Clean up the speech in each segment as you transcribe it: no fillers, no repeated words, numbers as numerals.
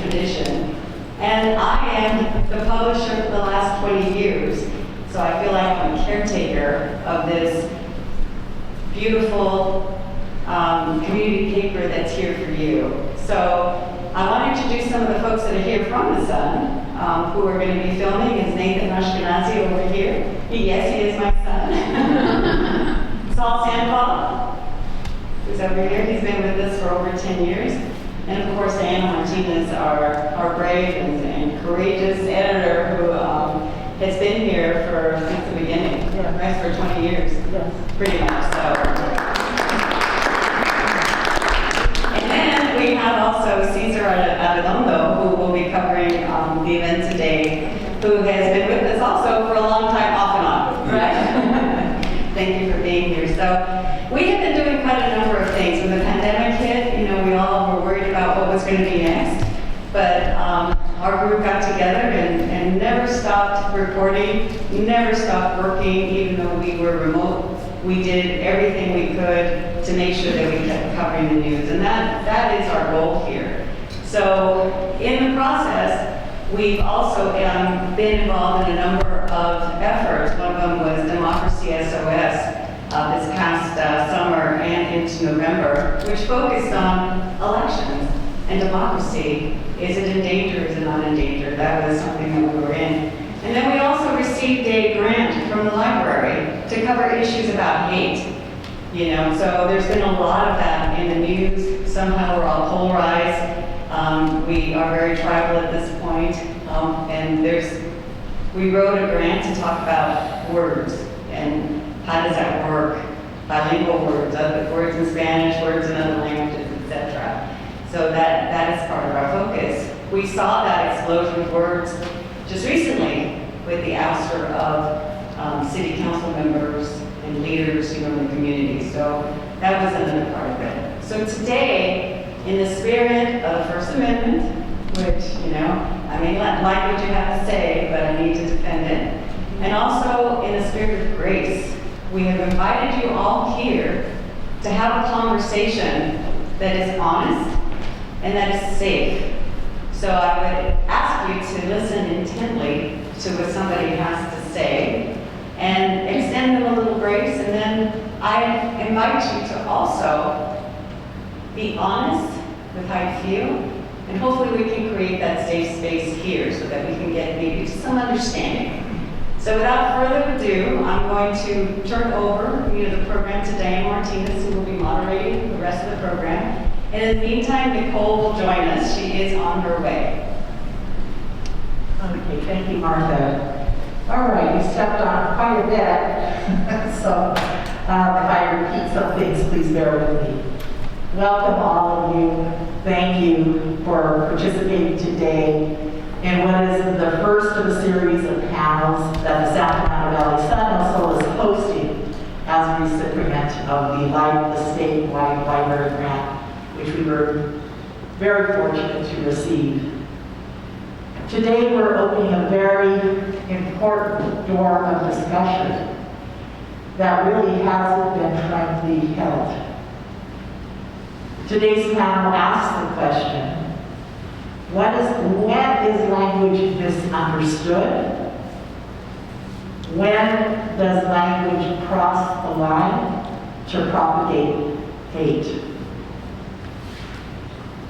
tradition. And I am the publisher for the last 20 years, so I feel like I'm a caretaker of this beautiful community paper that's here for you. So I want to introduce some of the folks that are here from the Sun, who are going to be filming. Is Nathan Ashkenazi over here? Yes, he is my son. Saul Sandoval, who's over here. He's been with us for over 10 years. And of course, Diana Martinez, our brave and courageous editor who has been here since the beginning, right, for 20 years, pretty much so. And then we have also Cesar Arredondo, who will be covering the event today, who has been with us also for a long time, off and on, right? Thank you for being here. So we have been doing quite a number of things. When the pandemic hit, we all were worried about what was going to be next. But our group got together and never stopped reporting, never stopped working, even though we were remote. We did everything we could to make sure that we kept covering the news. And that is our goal here. So in the process, we've also been involved in a number of efforts. One of them was Democracy SOS this past summer and into November, which focused on elections and democracy. Is it in danger? Is it not in danger? That was something that we were in. And then we also received a grant from the library to cover issues about hate. So there's been a lot of that in the news. Somehow we're all polarized. We are very tribal at this point. And we wrote a grant to talk about words and how does that work? Bilingual words, words in Spanish, words in other languages, etc. So that is part of our focus. We saw that explosion of words just recently with the ouster of city council members and leaders, in the community. So that was another part of it. So today, in the spirit of the First Amendment, which, I may not like what you have to say, but I need to defend it, and also in the spirit of grace, we have invited you all here to have a conversation that is honest and that is safe. So I would ask you to listen intently to what somebody has to say and extend them a little grace. And then I invite you to also be honest with how you feel. And hopefully we can create that safe space here so that we can get maybe some understanding. So without further ado, I'm going to turn over the program to Diana Martinez, who will be moderating the rest of the program. And in the meantime, Nicole will join us. She is on her way. Okay, thank you, Martha. All right, you stepped on quite a bit. So if I repeat some things, please bear with me. Welcome, all of you. Thank you for participating today in what is the first of a series of panels that the Sacramento Valley Sun also is hosting as a recipient of the statewide library grant, which we were very fortunate to receive. Today we're opening a very important door of discussion that really hasn't been frankly held. Today's panel asks the question, when is language misunderstood? When does language cross the line to propagate hate?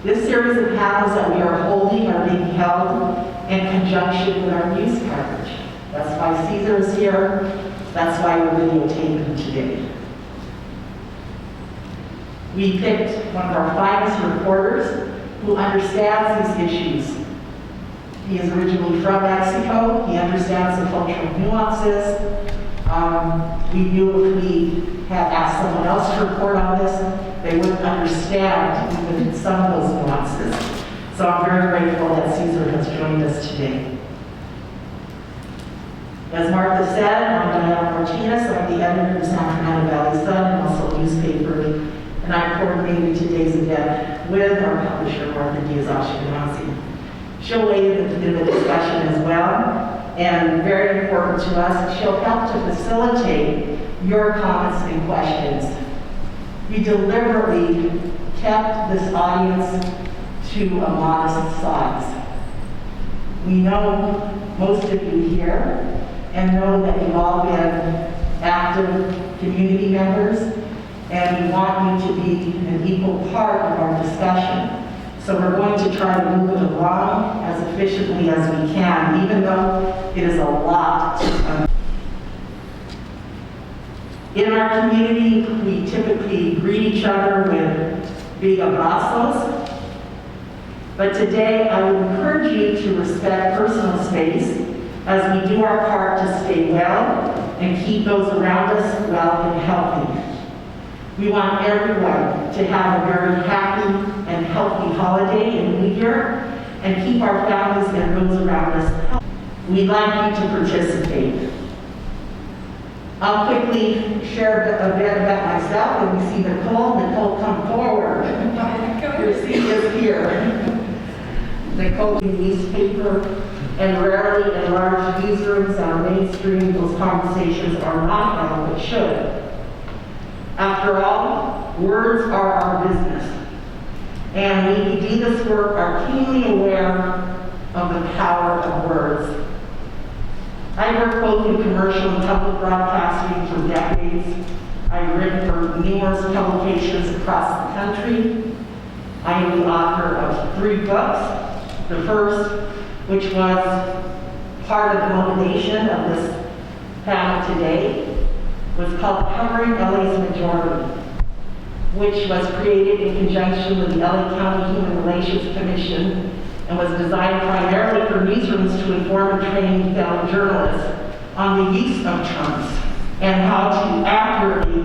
This series of panels that we are holding are being held in conjunction with our news coverage. That's why Cesar is here. That's why we're videotaping today. We picked one of our finest reporters who understands these issues. He is originally from Mexico. He understands the cultural nuances. We knew if we had asked someone else to report on this, they wouldn't understand even some of those nuances. So I'm very grateful that Cesar has joined us today. As Martha said, I'm Diana Martinez. I'm the editor of the Sacramento Valley Sun and also a newspaper. And I coordinated today's event with our publisher, Martha Diaz-Ashkenazi. She'll weigh in the discussion as well. And very important to us, she'll help to facilitate your comments and questions. We deliberately kept this audience to a modest size. We know most of you here and know that you've all been active community members, and we want you to be an equal part of our discussion. So we're going to try to move it along as efficiently as we can, even though it is a lot. In our community, we typically greet each other with big abrazos. But today, I would encourage you to respect personal space as we do our part to stay well and keep those around us well and healthy. We want everyone to have a very happy and healthy holiday and New Year and keep our families and those around us healthy. We'd like you to participate. I'll quickly share a bit about myself, and we see Nicole. Nicole, come forward. Your seat is here. Nicole, newspaper, and rarely in large newsrooms on mainstream, those conversations are not held, but should. After all, words are our business, and we who do this work are keenly aware of the power of words. I worked both in commercial and public broadcasting for decades. I've written for numerous publications across the country. I am the author of 3 books. The first, which was part of the motivation of this panel today, was called Covering LA's Majority, which was created in conjunction with the LA County Human Relations Commission and was designed primarily for newsrooms to inform and train fellow journalists on the use of terms and how to accurately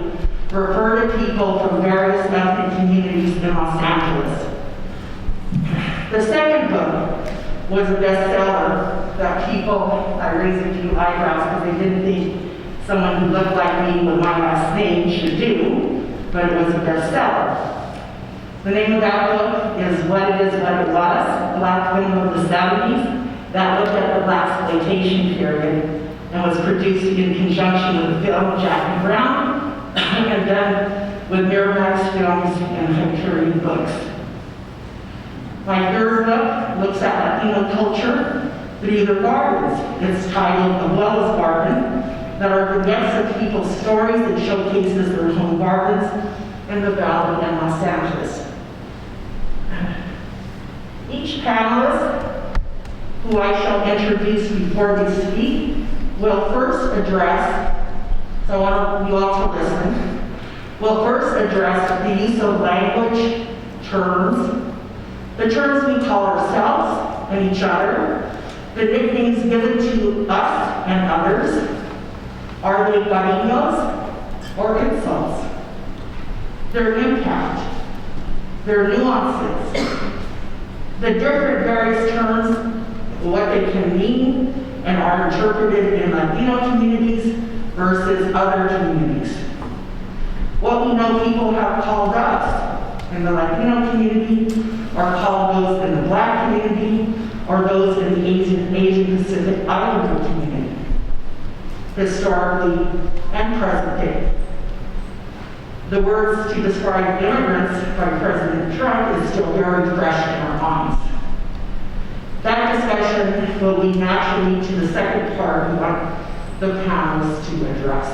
refer to people from various ethnic communities in Los Angeles. The second book was a bestseller that people, I raised a few eyebrows because they didn't think someone who looked like me with my last name should do, but it was a bestseller. The name of that book is What It Is, What It Was, Black Women of the 70s, that looked at the blaxploitation period and was produced in conjunction with the film Jackie Brown and then with Miramax Films and Hyperion Books. My third book looks at Latino culture through the gardens. It's titled A Wellness Garden, that are vignettes of people's stories that showcases their home gardens in the Valley and Los Angeles. Each panelist, who I shall introduce before they speak, will first address, so I want you all to listen, will first address the use of language, terms, the terms we call ourselves and each other, the nicknames given to us and others. Are they cariños or insults? Their impact, their nuances, the different various terms, what they can mean and are interpreted in Latino communities versus other communities. What we know people have called us in the Latino community, or called those in the Black community, or those in the Asian Pacific Islander community, historically and present day. The words to describe immigrants by President Trump is still very fresh in our minds. That discussion will lead naturally to the second part we want the panelists to address,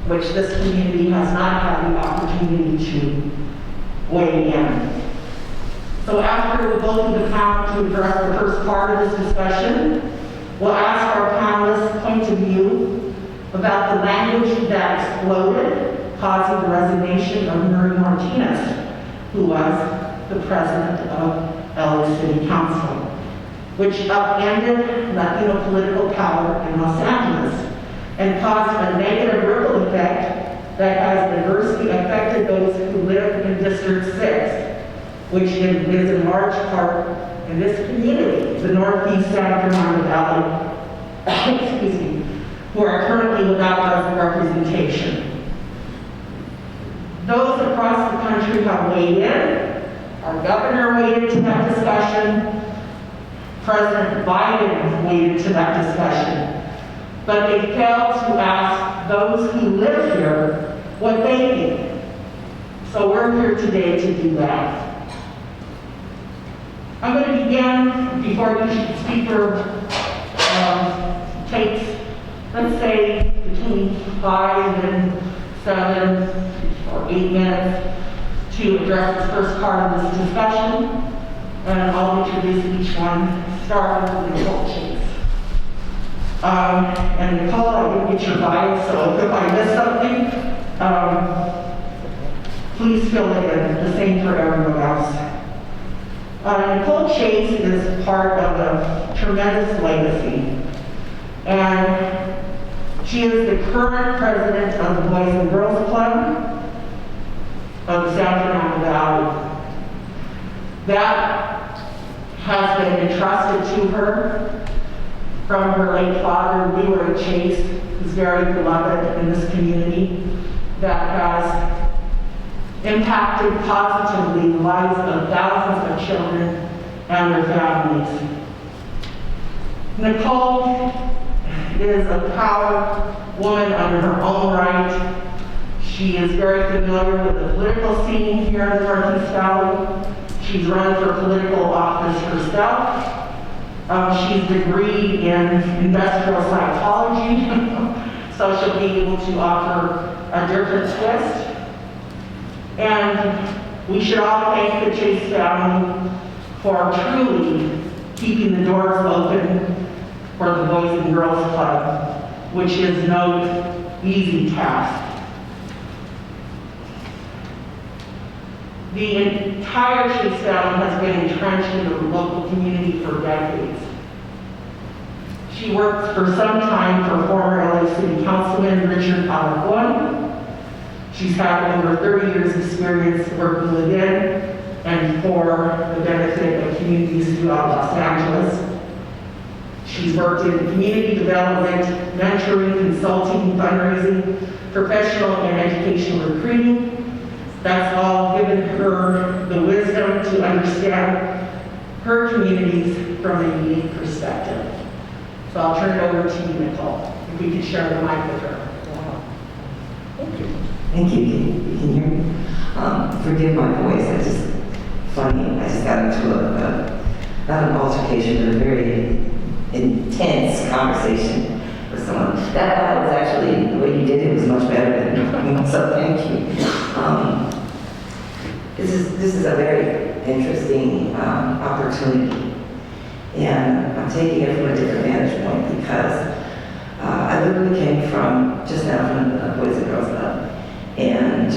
which this community has not had the opportunity to weigh in. So after we go through the panel to address the first part of this discussion, we'll ask our panelists' point of view about the language that exploded, causing the resignation of Nury Martinez, who was the president of LA City Council, which upended Latino political power in Los Angeles and caused a negative ripple effect that has adversely affected those who live in District 6, which is in large part in this community, the Northeast Santa Fernando Valley, excuse me, who are currently without representation. Those across the country have weighed in. Our governor weighed into that discussion. President Biden weighed into that discussion. But they failed to ask those who live here what they think. So we're here today to do that. I'm going to begin before each speaker takes, let's say, between 5 and 7 or 8 minutes to address the first part of this discussion, and I'll introduce each one, starting with Nicole Chase. And Nicole, I didn't get your bio, so if I miss something, please fill it in, the same for everyone else. Nicole Chase is part of a tremendous legacy, and she is the current president of the Boys and Girls Club of the San Fernando Valley. That has been entrusted to her from her late father, Leroy Chase, who's very beloved in this community, that has impacted positively the lives of thousands of children and their families. Nicole is a proud woman under her own right. She is very familiar with the political scene here in the Northeast Valley. She's run for political office herself. She's degreed in industrial psychology, so she'll be able to offer a different twist. And we should all thank the Chase family for truly keeping the doors open for the Boys and Girls Club, which is no easy task. The entire Chase family has been entrenched in the local community for decades. She worked for some time for former LA City Councilman Richard Alajuan. She's had over 30 years experience working within and for the benefit of communities throughout Los Angeles. She's worked in community development, mentoring, consulting, fundraising, professional and educational recruiting. That's all given her the wisdom to understand her communities from a unique perspective. So I'll turn it over to you, Nicole, if we could share the mic with her. Thank you. Thank you. You can hear me? Forgive my voice. It's just funny. I just got into not an altercation, but a very intense conversation with someone. That was actually, the way you did it was much better than so thank you. This is a very interesting opportunity, and I'm taking it from a different vantage point because I literally came from just now from the Boys and Girls Club, and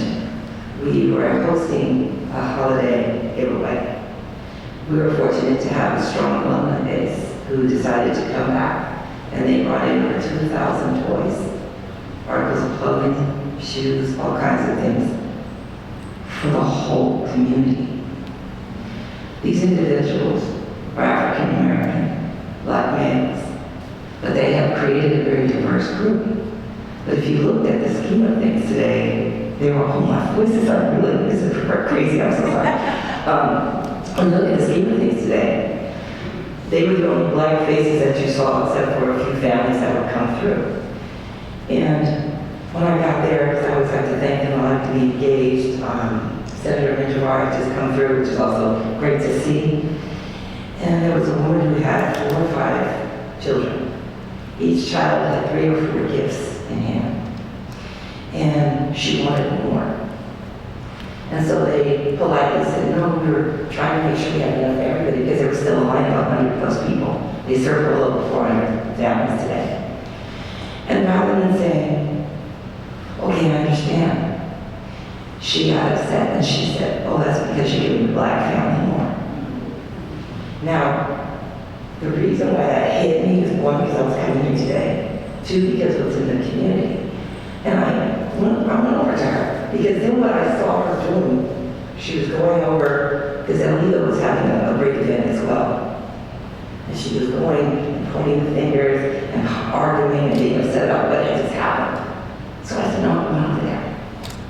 we were hosting a holiday giveaway. We were fortunate to have a strong alumni base who decided to come back, and they brought in over 2,000 toys, articles of clothing, shoes, all kinds of things for the whole community. These individuals are African American, Black males, but they have created a very diverse group. But if you looked at the scheme of things today, they were, oh my voices are really, this is crazy, I'm so sorry. When you look at the scheme of things today, they were the only Black faces that you saw except for a few families that would come through. And when I got there, because I always like to thank them, I like to be engaged. Senator Menjivar had just come through, which is also great to see. And there was a woman who had 4 or 5 children. Each child had 3 or 4 gifts in hand. And she wanted more. And so they politely said, no, we were trying to make sure we had enough for everybody because there was still a line of 100 plus people. They served a little over 400 families today. And rather than saying, okay, I understand, she got upset and she said, oh, that's because you're giving the Black family more. Now, the reason why that hit me is 1, because I was coming here today, 2, because it was in the community. And I went over to her, because then what I saw her doing, she was going over, because Alita was having a great event as well. And she was going and pointing the fingers and arguing and being upset about what had just happened. So I said, no, I went over there.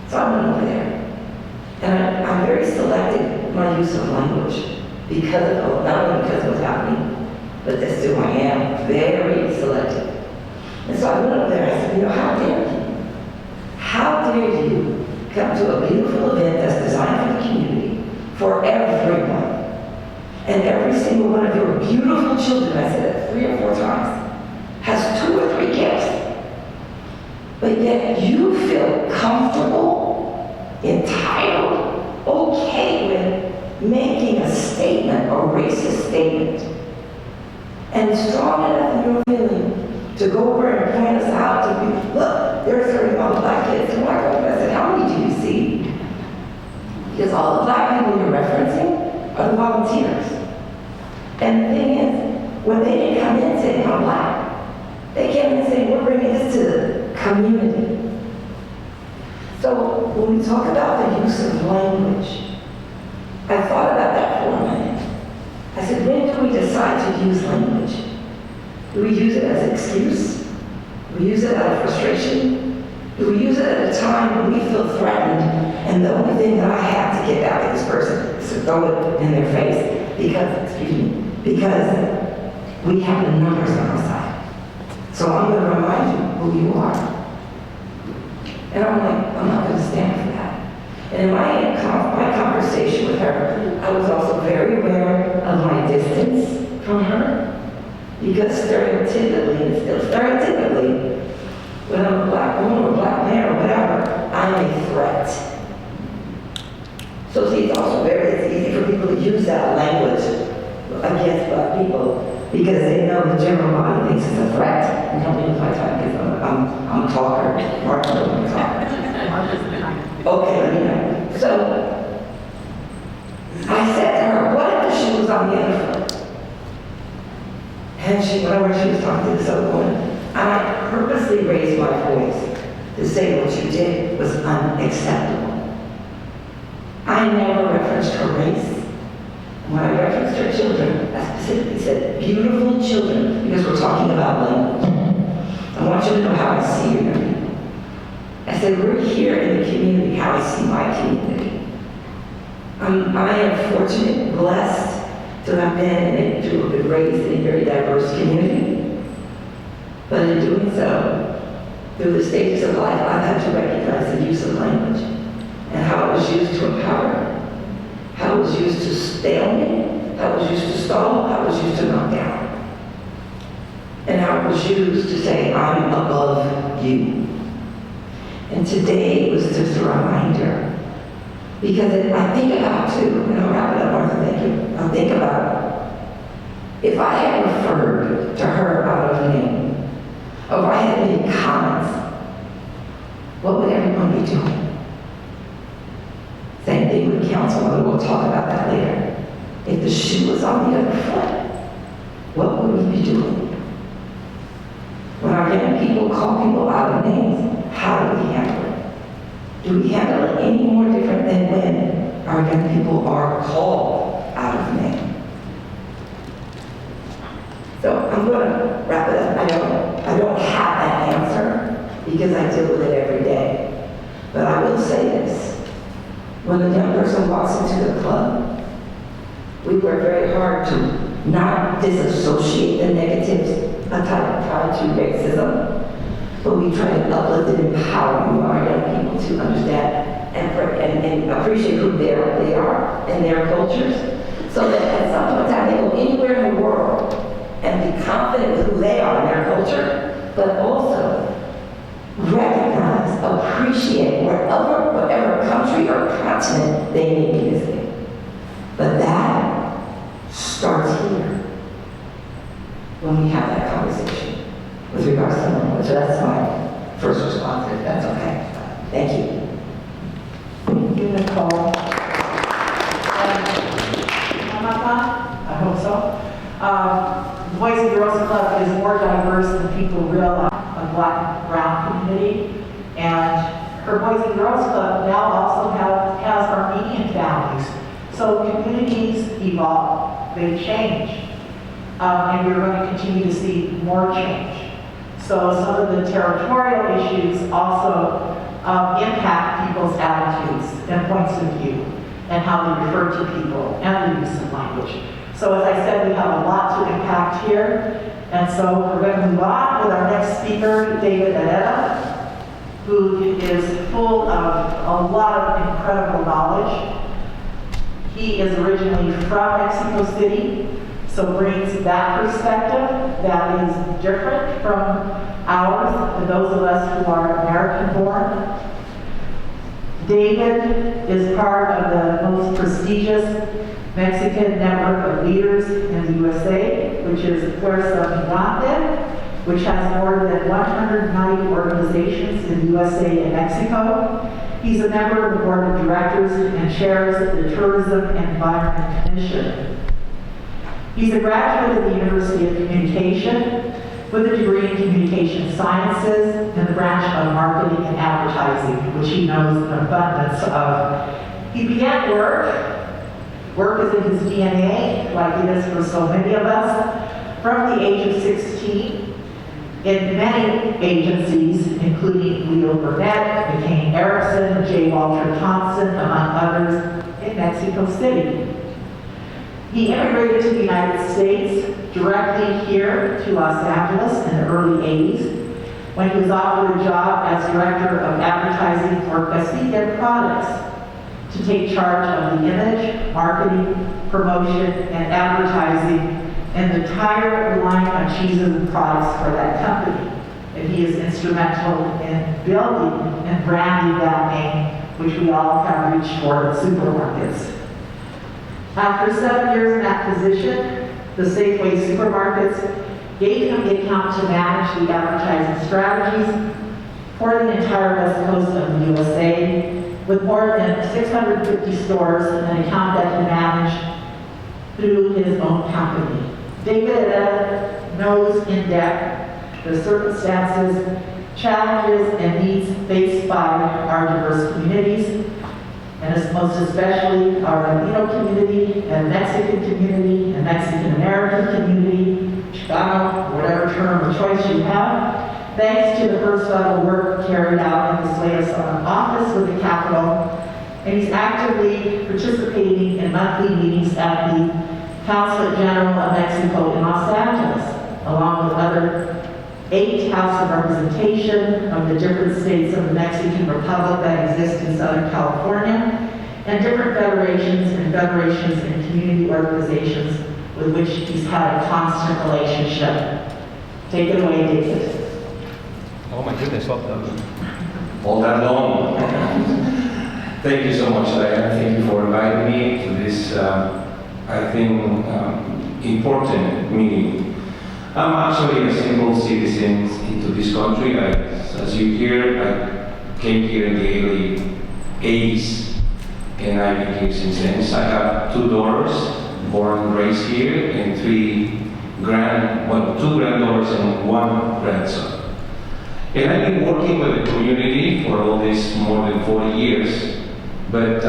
So I went over there. And I'm very selective in my use of language, because of, not only because of what's happening, but that's who I am, very selective. And so I went over there and I said, you know, how dare you? How dare you come to a beautiful event that's designed for the community, for everyone, And every single one of your beautiful children, I said it 3 or 4 times, has 2 or 3 gifts. But yet you feel comfortable, entitled, okay with making a statement, a racist statement, and strong enough in your feeling to go over and point us out to be, look, there are 30 other black kids. And I go, I said, how many do you see? Because all the black people you're referencing are the volunteers. And the thing is, when they didn't come in saying, I'm black, they came in saying, we're bringing this to the community. So when we talk about the use of language, I thought about that for a minute. I said, when do we decide to use language? Do we use it as an excuse? Do we use it out of frustration? Do we use it at a time when we feel threatened and the only thing that I have to get back at this person is to throw it in their face because we have the numbers on our side. So I'm going to remind you who you are. And I'm like, I'm not going to stand for that. And in my conversation with her, I was also very aware of my distance from her. Because stereotypically, and still stereotypically, when I'm a black woman or a black man or whatever, I'm a threat. So see, it's also it's easy for people to use that language against black people because they know the general body thinks it's a threat. And help me with my time because I'm a talker. Mark knows I'm a talker. Okay, let me know. So I said to her, what if the shoe was on the other foot? And whenever she was talking to this other woman, I purposely raised my voice to say what you did was unacceptable. I never referenced her race. When I referenced her children, I specifically said, beautiful children, because we're talking about language. I want you to know how I see your people. I said, we're here in the community, how I see my community. I am fortunate, blessed, to have been raised in a very diverse community. But in doing so, through the stages of life, I've had to recognize the use of language and how it was used to empower, how it was used to stalemate, how it was used to stall, how it was used to knock down, and how it was used to say, I'm above you. And today was just a reminder. Because I think about too, and I'll wrap it up, Martha, thank you. I'll think about if I had referred to her out of name, or if I had made comments, what would everyone be doing? Same thing with council, we'll talk about that later. If the shoe was on the other foot, what would we be doing? When our young people call people out of names, how do we handle it? Do we handle it any more different than when our young people are called out of name? So I'm going to wrap it up. I don't have that answer because I deal with it every day. But I will say this. When a young person walks into the club, we work very hard to not disassociate the negatives tied to racism. But we try to uplift and empower our young people to understand and appreciate who they are and their cultures, so that at some point in time they go anywhere in the world and be confident with who they are and their culture, but also recognize, appreciate whatever country or continent they may be visiting. But that starts here when we have that conversation with regards to language. So that's my first response, if that's okay. Thank you. Thank you, Nicole. I hope so. The Boys and Girls Club is more diverse than people realize, a black and brown community. And her Boys and Girls Club now also has Armenian families. So communities evolve, they change. And we're going to continue to see more change. So some of the territorial issues also impact people's attitudes and points of view and how they refer to people and the use of language. So as I said, we have a lot to impact here. And so we're going to move on with our next speaker, David Areta, who is full of a lot of incredible knowledge. He is originally from Mexico City, so brings that perspective that is different from ours, and those of us who are American-born. David is part of the most prestigious Mexican network of leaders in the USA, which is Fuerza Migrante, which has more than 190 organizations in the USA and Mexico. He's a member of the board of directors and chairs the Tourism and Environment Commission. He's a graduate of the University of Communication with a degree in Communication Sciences in the branch of Marketing and Advertising, which he knows an abundance of. He began work is in his DNA, like it is for so many of us, from the age of 16 in many agencies, including Leo Burnett, McCain Erickson, J. Walter Thompson, among others, in Mexico City. He immigrated to the United States directly here to Los Angeles in the early 80s when he was offered a job as director of advertising for Castilla Products to take charge of the image, marketing, promotion, and advertising and the entire line of cheeses and products for that company. And he is instrumental in building and branding that name, which we all have reached for at supermarkets. After 7 years in that position, the Safeway supermarkets gave him the account to manage the advertising strategies for the entire west coast of the USA, with more than 650 stores, an account that he managed through his own company. David knows in depth the circumstances, challenges, and needs faced by our diverse communities, and most especially our Latino community, and Mexican community, and Mexican American community, Chicano, whatever term of choice you have, thanks to the first level work carried out in the Slade office with the Capitol, and he's actively participating in monthly meetings at the Consulate General of Mexico in Los Angeles, along with other 8 House of Representation of the different states of the Mexican Republic that exist in Southern California, and different federations and community organizations with which he's had a constant relationship. Take it away, David. Oh my goodness, well done. All that long. Thank you so much, Diane. Thank you for inviting me to this, I think, important meeting. I'm actually a simple citizen into this country. As you hear, I came here in the early 80s, and I've been here since then. I have 2 daughters, born and raised here, and 2 granddaughters and 1 grandson. And I've been working with the community for all this more than 40 years. But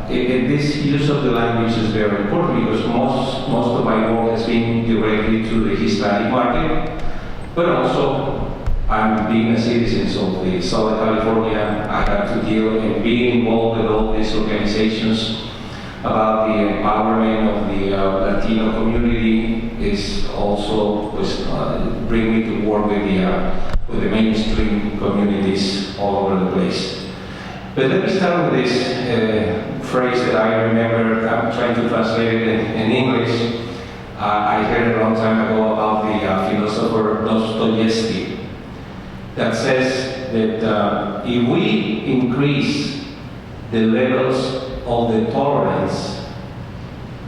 this use of the language is very important because most of my work has been directly to the Hispanic market, but also I'm being a citizen of the Southern California. I have to deal and being involved with all these organizations about the empowerment of the Latino community is also bring me to work with the mainstream communities all over the place. But let me start with this phrase that I remember. I'm trying to translate it in English. I heard it a long time ago about the philosopher Dostoevsky that says that if we increase the levels of the tolerance,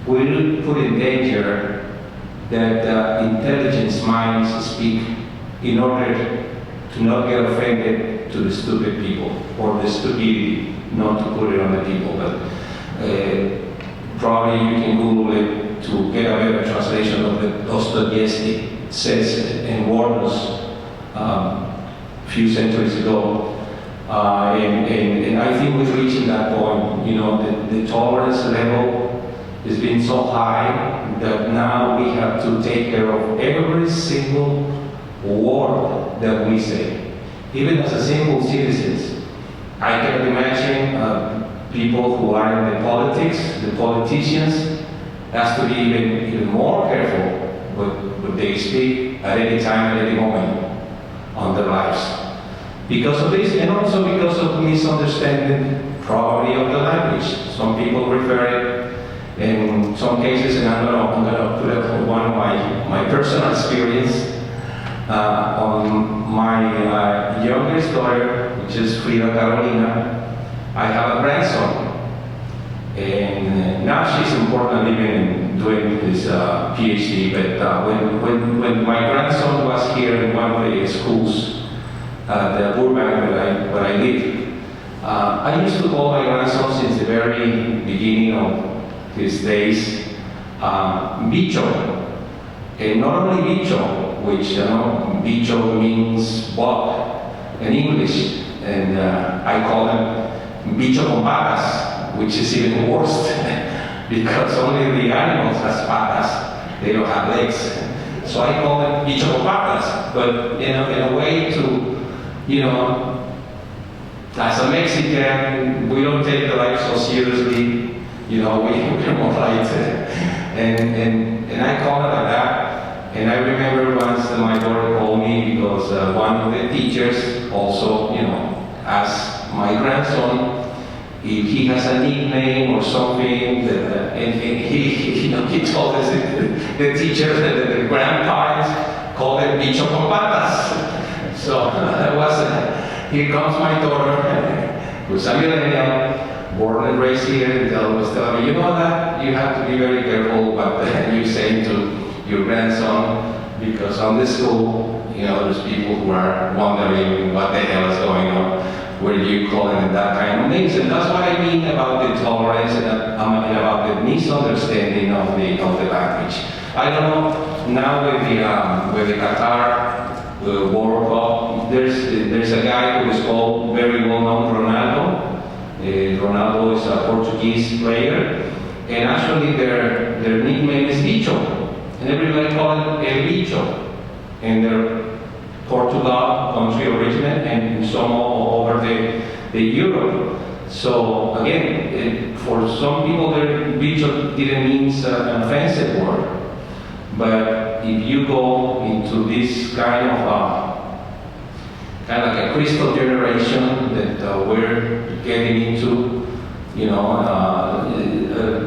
we will put in danger that intelligent minds speak in order to not get offended to the stupid people, or the stupidity, not to put it on the people, but probably you can Google it to get a better translation of the Dostoevsky says and warned us a few centuries ago. And I think we're reaching that point. You know, the tolerance level has been so high that now we have to take care of every single word that we say. Even as a simple citizens, I can imagine people who are in the politics, the politicians, has to be even more careful what they speak at any time, at any moment on their lives. Because of this, and also because of misunderstanding probably of the language. Some people refer it In some cases, and I'm gonna put up one of my personal experience. On my youngest daughter, which is Frida Carolina, I have a grandson. And now she's in Portland living and doing his PhD, but when my grandson was here in one of the schools, the Burbank where I live, I used to call my grandson since the very beginning of his days, Bicho. And not only Bicho, which Bicho means bug in English, and I call him Bicho con patas, which is even worse because only the animals has patas, they don't have legs. So I call them Bicho con patas, but in a way to, as a Mexican, we don't take the life so seriously, we're more light, and I call it like that. And I remember once my daughter called me because one of the teachers also, asked my grandson if he has a nickname or something, and he told us the teachers, the grandparents called him Bicho con patas. So that was, here comes my daughter, who's a millennial, born and raised here, and was telling me, that you have to be very careful what you say to your grandson, because on this school, there's people who are wondering what the hell is going on, where you calling it that kind of names, and that's what I mean about the tolerance and about the misunderstanding of the language. I don't know now with the Qatar World Cup, there's a guy who is called very well known Ronaldo. Ronaldo is a Portuguese player, and actually their nickname is Bicho. And everybody called it El Bicho. And they're Portugal country origin and some all over the Europe. So again, for some people, their Bicho didn't mean an offensive word. But if you go into this kind of like a crystal generation that we're getting into,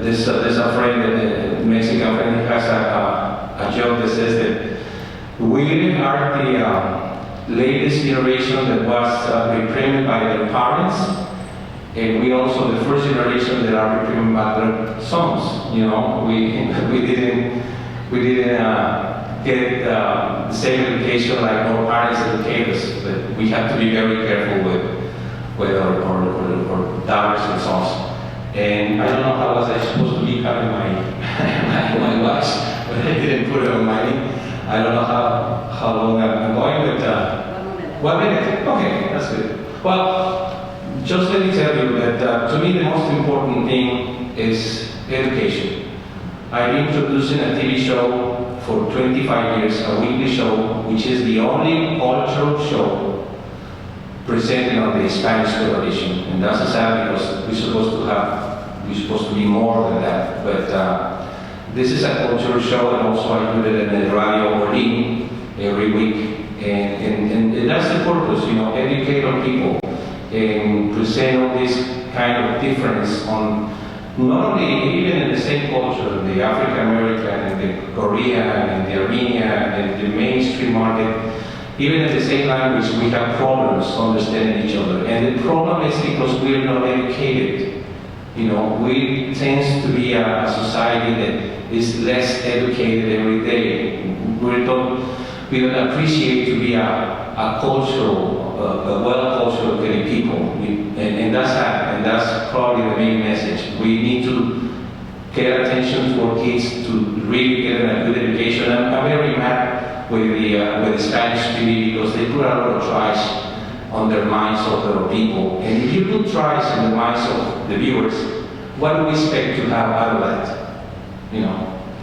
there's a friend, a Mexican friend, who has a joke that says that we are the latest generation that was reprimanded by their parents, and we also the first generation that are reprimanded by their sons. We didn't get the same education like our parents educate us, but we have to be very careful with our daughters and sons. And I don't know how was I supposed to be having my watch, but I didn't put it on my knee. I don't know how long I'm going, but 1 minute. Okay, that's good. Well, just let me tell you that to me the most important thing is education. I've been producing a TV show for 25 years, a weekly show, which is the only cultural show presented on the Spanish television, and that's sad because we're supposed to be more than that. But this is a cultural show, and also I do it in the Radio Berlin every week, and that's the purpose, educate our people and present all this kind of difference on not only even in the same culture, the African American and the Korean and the Armenian and the mainstream market. Even in the same language, we have problems understanding each other. And the problem is because we are not educated. We tend to be a society that is less educated every day. We don't appreciate to be a cultural, a well-cultural people. And that's sad, and that's probably the main message. We need to pay attention to our kids to really get a good education. I'm very mad with the Spanish TV because they put a lot of trash on their minds of the people. And if you put trash in the minds of the viewers, what do we expect to have out of that?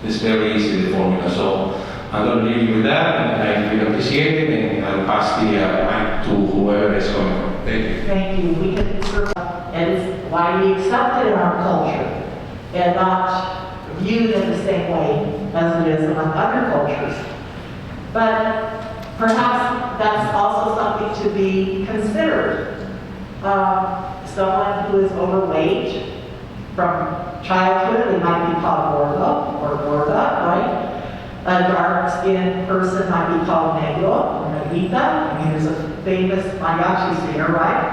It's very easy, the formula. So I'm going to leave you with that, and I really appreciate it, and I'll pass the mic to whoever is coming. Thank you. Thank you. We can and it's why we accept it in our culture and not viewed in the same way as it is among other cultures. But perhaps that's also something to be considered. Someone who is overweight from childhood, they might be called gorda or gorda, right? A dark-skinned person might be called negro or negrita. I mean, there's a famous mariachi singer, right?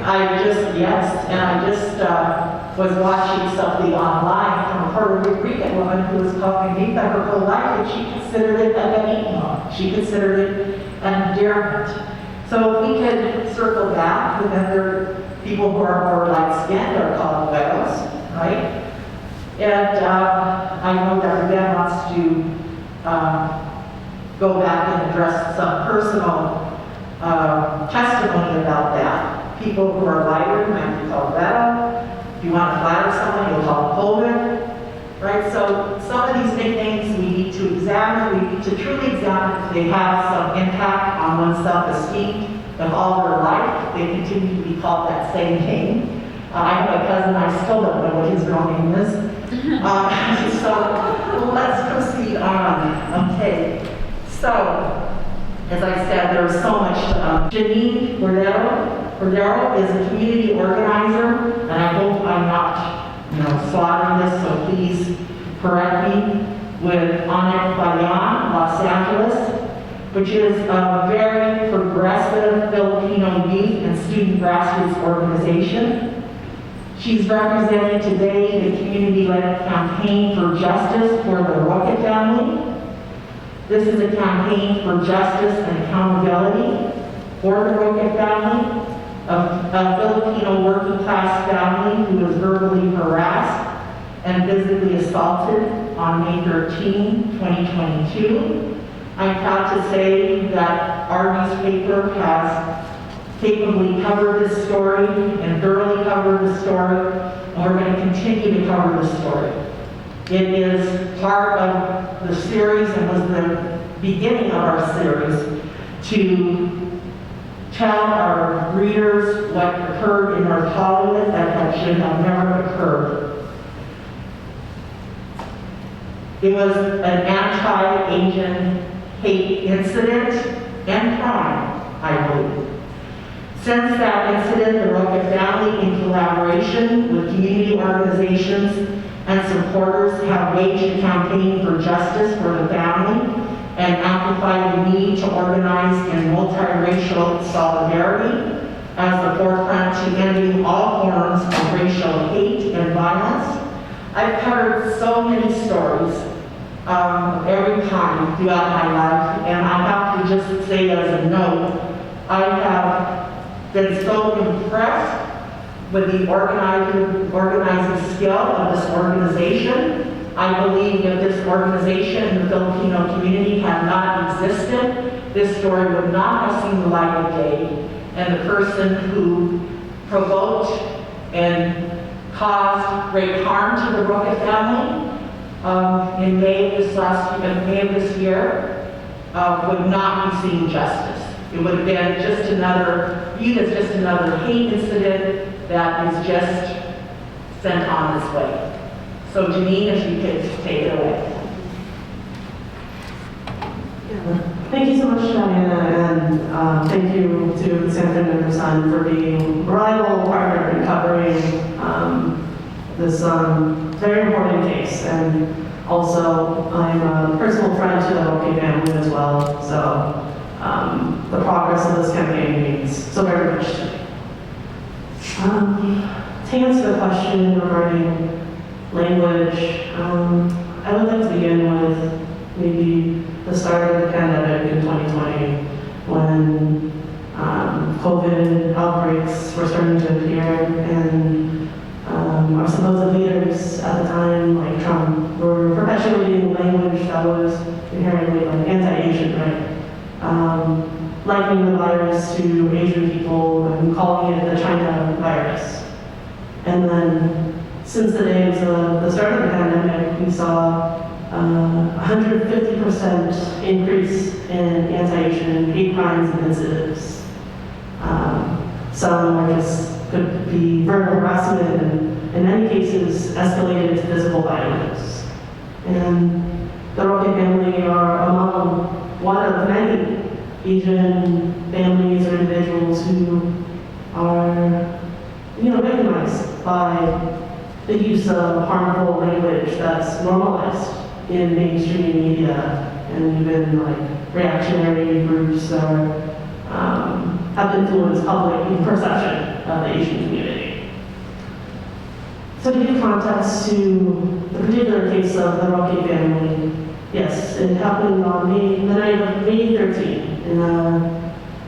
I just was watching something online from a Puerto Rican woman who was called negrita her whole life, and she considered it a cariño. She considered it an endearment. So if we could circle back, and then there are people who are more light-skinned are called güeros, right? And I know that Ben wants to go back and address some personal testimony about that. People who are lighter might be called Beto. If you want to flatter someone, you'll call them Colvin, right? So some of these nicknames we need to examine. We need to truly examine if they have some impact on one's self-esteem. If all their life they continue to be called that same name. I have a cousin, I still don't know what his real name is. So let's proceed on. Okay. So, as I said, there's so much. Janine Cordero is a community organizer, and I hope I'm not, slaughtering this, so please correct me, with Anek Bayan, Los Angeles, which is a very progressive Filipino youth and student grassroots organization. She's representing today the community-led campaign for justice for the Roque family. This is a campaign for justice and accountability for the Roque family, a Filipino working-class family who was verbally harassed and physically assaulted on May 13, 2022. I'm proud to say that our newspaper has capably covered this story and thoroughly covered the story, and we're going to continue to cover the story. It is part of the series and was the beginning of our series to tell our readers what occurred in North Hollywood that should have never occurred. It was an anti-Asian hate incident and crime, I believe. Since that incident, the Roque family, in collaboration with community organizations and supporters, have waged a campaign for justice for the family and amplified the need to organize in multiracial solidarity as the forefront to ending all forms of racial hate and violence. I've covered so many stories every time throughout my life, and I have to just say as a note, I have been so impressed with the organizing skill of this organization. I believe that this organization in the Filipino community had not existed, this story would not have seen the light of day, and the person who provoked and caused great harm to the Roque family in May of this year would not be seeing justice. It would have been just viewed as just another hate incident that is just sent on its way. So Janine, if you could take it away. Thank you so much, Diana, and thank you to San Fernando Sun for being a reliable partner in covering this very important case. And also, I'm a personal friend to the Roque family as well, so the progress of this campaign means so very much to me. To answer the question regarding language, I would like to begin with maybe the start of the pandemic in 2020 when COVID outbreaks were starting to appear, and our supposed leaders at the time, like Trump, were perpetuating language that was inherently like anti-Asian, right? Likening the virus to Asian people and calling it the China virus. And then, since the days of the start of the pandemic, we saw 150% increase in anti-Asian hate crimes and incidents. Some could be verbal harassment, and in many cases escalated to physical violence. And the Roque family are among one of many Asian families or individuals who are, victimized by the use of harmful language that's normalized in mainstream media and even like reactionary groups that have influenced public perception of the Asian community. So to give context to the particular case of the Roque family, yes, it happened on the night of May 13th in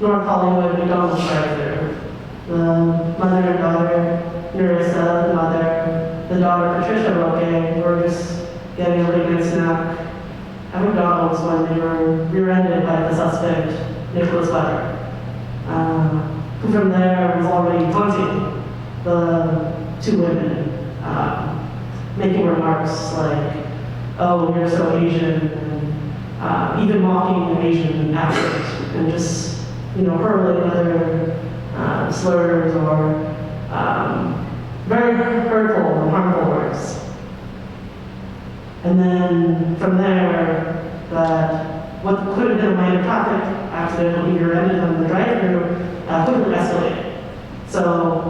North Hollywood McDonald's drive-thru. The mother and daughter, Nerissa, the mother, the daughter Patricia Roque, were just getting a late night snack at McDonald's when they were rear-ended by the suspect, Nicholas Weber, who from there was already taunting the two women, making remarks like, "Oh, you're so Asian," and even mocking Asian actors, and just, hurling other slurs or very hurtful and harmful words. And then from there, that what could have been a minor traffic accident when you rear-ended them in the drive-thru quickly escalated. So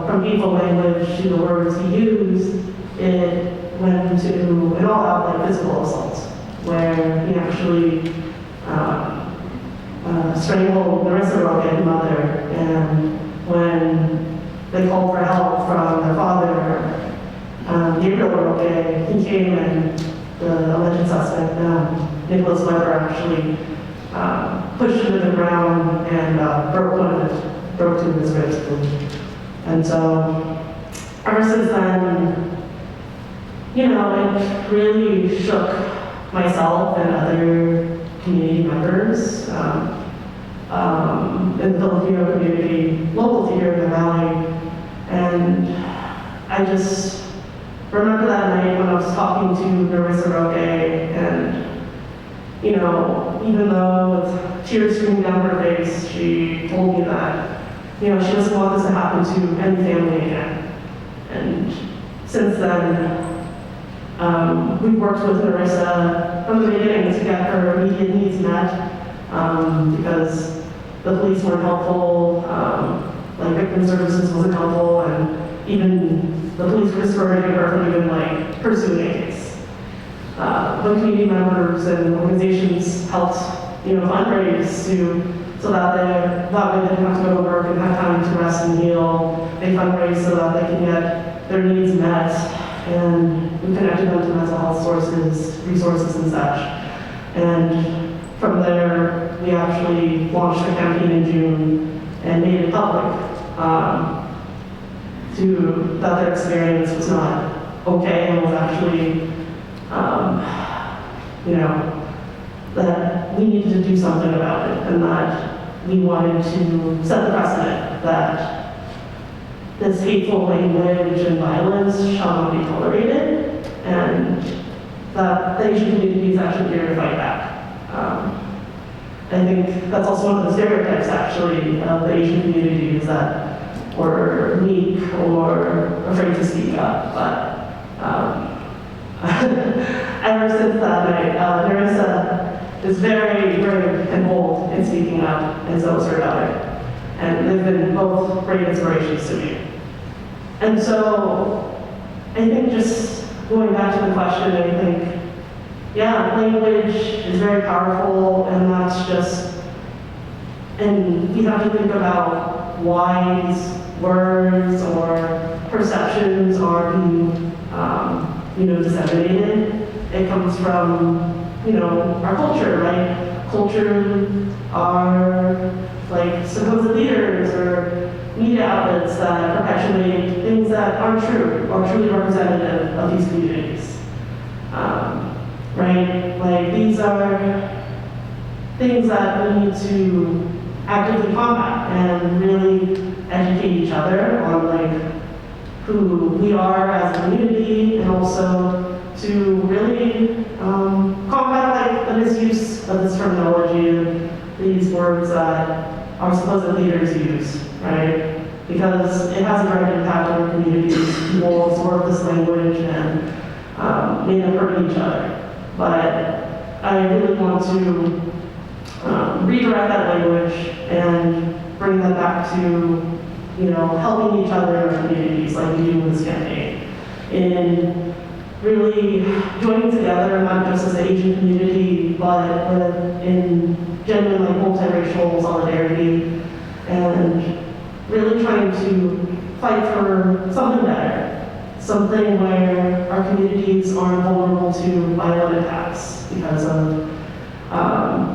from hateful language to the words he used, it went to an all-out like physical assault, where he actually strangled Nerissa Roque, the mother, and when they called for help from their father, Gabriel Roque, he came and the alleged suspect, Nicholas Weber, actually pushed him to the ground and broke to his ribs. And so, ever since then, it really shook myself and other community members in the Filipino community, local to here in the Valley. And I just remember that night when I was talking to Nerissa Roque, and, even though with tears streaming down her face, she told me that, she doesn't want this to happen to any family again. And since then, we've worked with Nerissa from the beginning to get her immediate needs met, because the police weren't helpful, like victim services wasn't helpful, and even the police were discouraging her from even pursuing a case. When community members and organizations helped, fundraise so that they didn't have to go to work and have time to rest and heal. They fundraise so that they can get their needs met, and we connected them to mental health resources and such. And from there, we actually launched a campaign in June and made it public that their experience was not okay and was actually, that we needed to do something about it, and that we wanted to set the precedent that this hateful language and violence shall not be tolerated, and that the Asian community is actually here to fight back. I think that's also one of the stereotypes, actually, of the Asian community, is that we're weak or afraid to speak up. But ever since that night, Nerissa is very brave and bold in speaking up, and so is her daughter. And they've been both great inspirations to me. And so I think just going back to the question, I think, language is very powerful, and that's just, and we have to think about why these words or perceptions are being, disseminated. It comes from, our culture, right? Culture are supposed leaders or media outlets that perpetuate things that aren't true or truly representative of these communities. Right? These are things that we need to actively combat and really educate each other on who we are as a community, and also to really combat the misuse of this terminology and these words that our supposed leaders use, right? Because it has a direct impact on our communities. People absorb this language and may have hurt each other. But I really want to redirect that language and bring that back to helping each other in our communities like we do with this campaign. In really joining together, not just as an Asian community, but in genuine multiracial solidarity, and really trying to fight for something better, something where our communities aren't vulnerable to violent attacks because of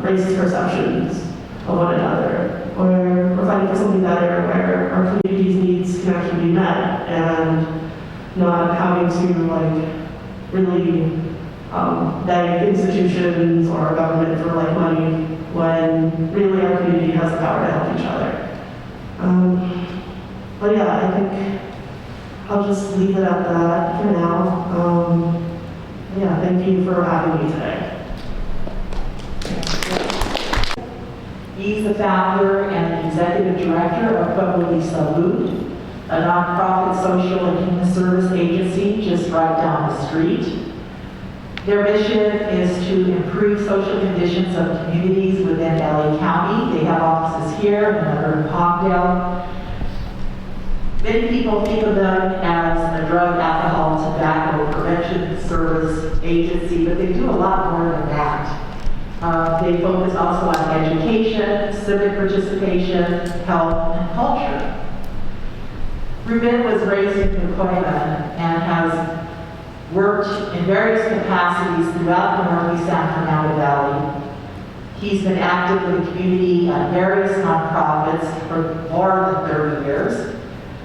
racist perceptions of one another, or we're fighting for something better where our community's needs can actually be met and not having to really beg institutions or our government for money when really our community has the power to help each other. But yeah, I think I'll just leave it at that for now. Yeah, thank you for having me today. He's the founder and executive director of Pueblo de Salud, a nonprofit social and human service agency just right down the street. Their mission is to improve social conditions of communities within LA County. They have offices here and another in Palmdale. Many people think of them as a drug, alcohol, tobacco prevention service agency, but they do a lot more than that. They focus also on education, civic participation, health, and culture. Ruben was raised in Pacoima and has worked in various capacities throughout the Northeast San Fernando Valley. He's been active in the community at various nonprofits for more than 30 years.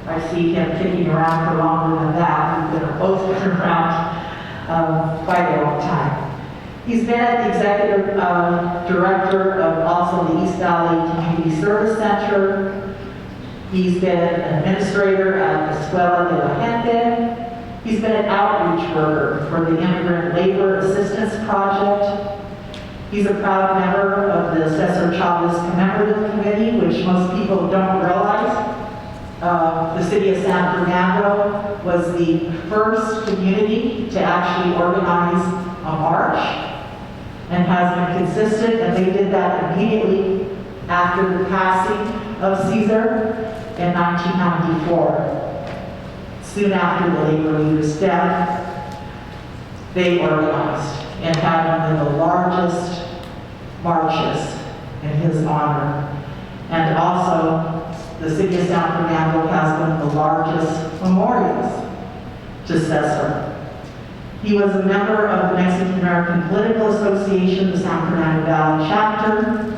I see him kicking around for longer than that. We've both been around quite a long time. He's been the executive director of also the East Valley Community Service Center. He's been an administrator at Escuela de la Gente. He's been an outreach worker for the Immigrant Labor Assistance Project. He's a proud member of the Cesar Chavez Commemorative Committee, which most people don't realize. The city of San Fernando was the first community to actually organize a march and has been consistent, and they did that immediately after the passing of Cesar in 1994. Soon after the labor leader's death, they organized and had one of the largest marches in his honor. And also, the city of San Fernando has one of the largest memorials to Cesar. He was a member of the Mexican American Political Association, the San Fernando Valley chapter,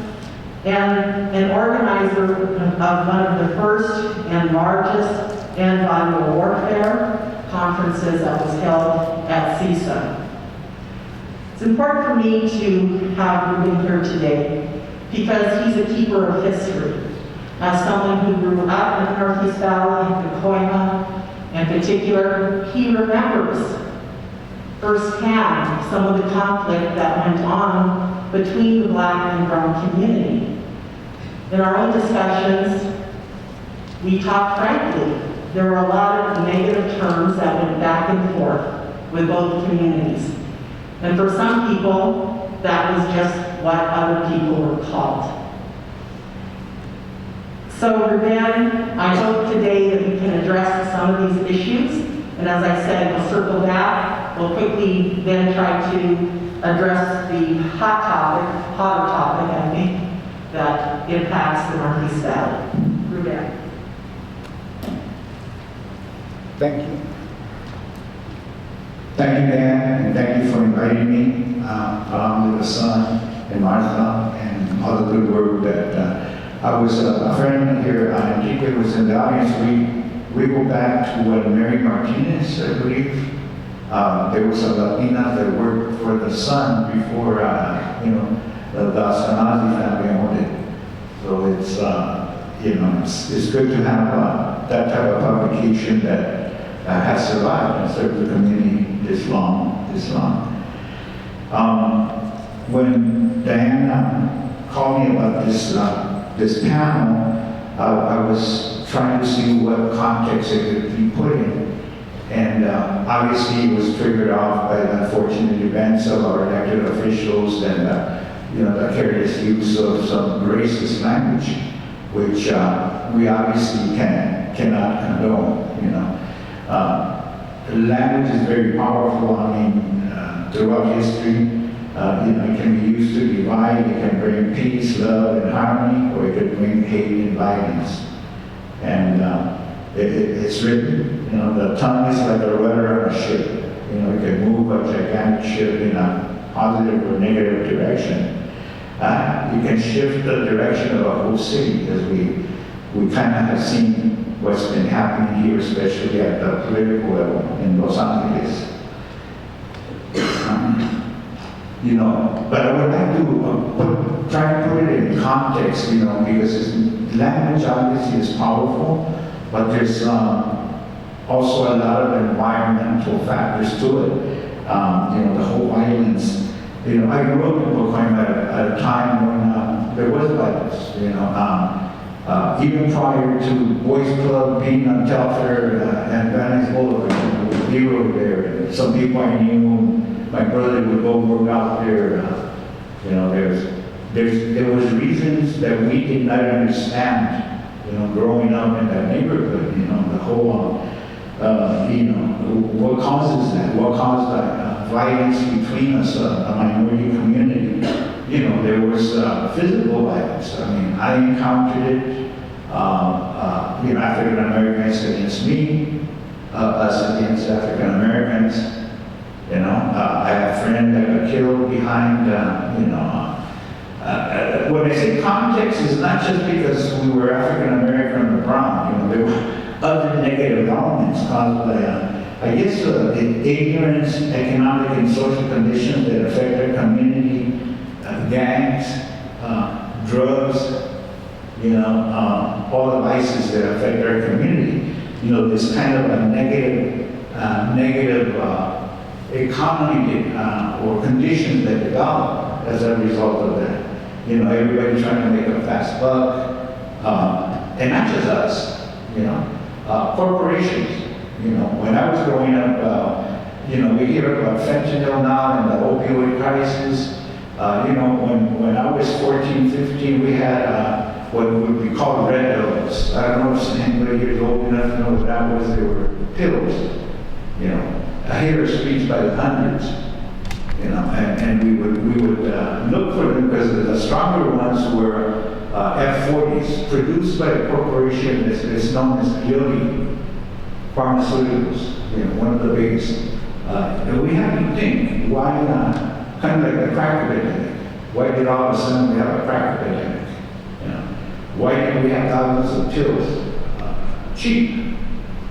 and an organizer of one of the first and largest anti-violent warfare conferences that was held at CISA. It's important for me to have Ruben here today because he's a keeper of history. As someone who grew up in the Northeast Valley, in Pacoima in particular, he remembers firsthand some of the conflict that went on between the Black and brown community. In our own discussions, we talked frankly. There were a lot of negative terms that went back and forth with both communities. And for some people, that was just what other people were called. So Ruben, I hope today that we can address some of these issues. And as I said, we'll circle back. We'll quickly then try to address the hotter topic, I think, that impacts the Northeast Valley. Ruben. Thank you. Thank you, Dan, and thank you for inviting me, along with the son and Martha, and all the good work that I was a friend here. Enrique was in the audience. We go back to Mary Martinez, I believe. There was a Latina that worked for the son before, the Askenazi family owned it. So it's good to have that type of publication that has survived and served the community this long. When Diana called me about this panel, I was trying to see what context it could be put in. And obviously it was triggered off by the unfortunate events of our elected officials and the careless use of some racist language, which we obviously cannot condone, you know. Language is very powerful. I mean, throughout history, you know, it can be used to divide, it can bring peace, love, and harmony, or it could bring hate and violence. And it's written, you know, the tongue is like a rudder on a ship. You know, it can move a gigantic ship in a positive or negative direction. You can shift the direction of a whole city, as we kind of have seen what's been happening here, especially at the political level in Los Angeles. You know, but I would like to try and put it in context, you know, because language obviously is powerful, but there's also a lot of environmental factors to it. You know, the whole violence. You know, I grew up in Pacoima at a time when there was violence, you know. Even prior to Boys Club being on Telfair and Van Nuys Boulevard, there was zero there. And some people I knew, my brother would go work out there. You know, there was reasons that we did not understand, you know, growing up in that neighborhood, you know, the whole, you know, what causes that? What caused that violence between us, a minority community? You know, there was physical violence. I mean, I encountered it, you know, African Americans against me, us against African Americans. You know, I had a friend that got killed behind, you know. When I say context, it's not just because we were African American or brown. You know, there were other negative elements caused by, I guess, ignorance, economic and social conditions that affect our community, gangs, drugs, you know, all the vices that affect our community. You know, this kind of a negative economy or conditions that develop as a result of that. You know, everybody trying to make a fast buck, and not just us, you know, corporations. You know, when I was growing up, you know, we hear about fentanyl now and the opioid crisis. You know, when I was 14, 15, we had what would be called red pills. I don't know if anybody here is old enough to know what that was. They were pills, you know. I hear speaks by the hundreds, you know, and we would look for them because the stronger ones were F40s, produced by a corporation that's known as Lilly Pharmaceuticals, you know, one of the biggest. And we have to think, why not? Kind of like the crack epidemic. Why did all of a sudden we have a crack epidemic? You know, why did we have thousands of pills cheap,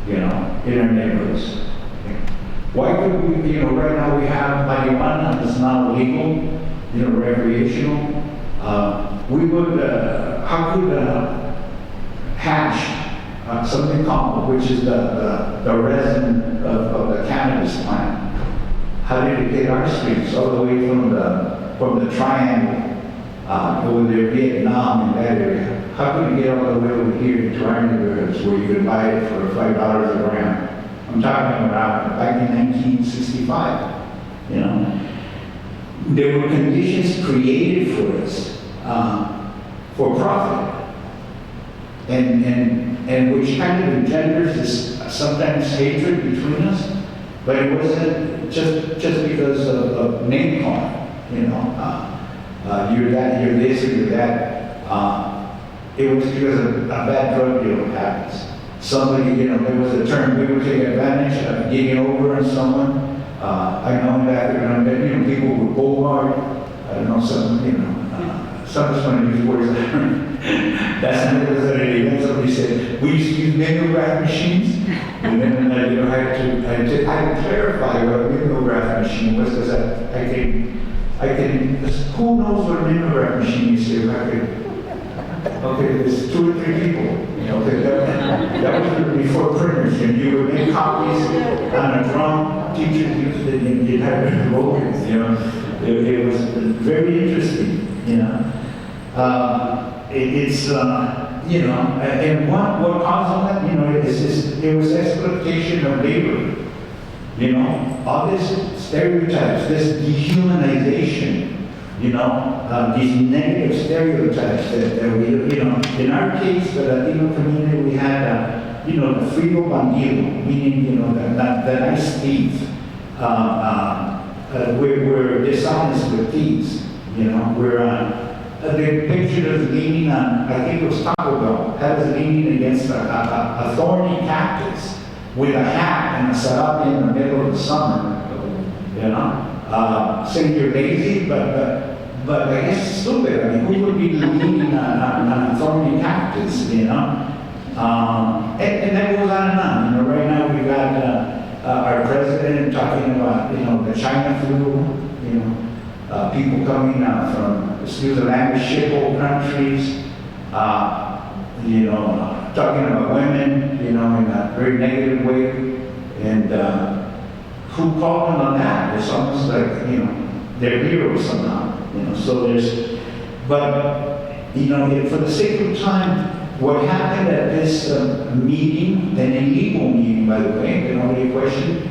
you know, in our neighborhoods? Why could we, you know, right now we have marijuana that's now legal, you know, recreational. We would, how could hash, something called, which is the resin of the cannabis plant, how did it hit our streets all the way from the triangle over there, Vietnam and that area? How could it get all the way over here into our neighborhoods where you could buy it for $5 a gram? I'm talking about back in 1965, you know. There were conditions created for us for profit, and which kind of engenders this sometimes hatred between us, but it wasn't just because of name calling, you know. You're that, you're this, or you're that. It was because of a bad drug deal happens. Somebody, you know, there was a term, we would take advantage of getting over on someone. I know that, you know, people would boulevard. I don't know, some, you know, some just want to use words that that's not what at an event. Somebody said, we used to use mimeograph machines. And then, you know, I had to clarify what a mimeograph machine was, because I can, who knows what a mimeograph machine is? If I could, okay, there's 2 or 3 people, you know, that was before printers, and you would make copies on a drum, teachers used it, and you'd have it rolled, you know. It was very interesting, you know. It's, you know, and what caused that, you know, it was exploitation of labor, you know, all this stereotypes, this dehumanization, you know. these negative stereotypes that we, in our case, the Latino community, we had, the frío bandido, meaning, the nice thief. We're dishonest with thieves, we're, the picture is leaning on, I think it was Taco Bell, that was leaning against a thorny cactus with a hat and a sarape in the middle of the summer, saying you're lazy, but I guess it's stupid. I mean, who would be leaning on a thorny cactus, And that goes on and on. Right now we've got our president talking about, the China flu, people coming from, excuse the language, shithole countries, talking about women, in a very negative way. And who called them on that? It's almost like, they're heroes somehow. So there's, but, for the sake of time, what happened at this meeting, an illegal meeting, by the way, nobody questioned,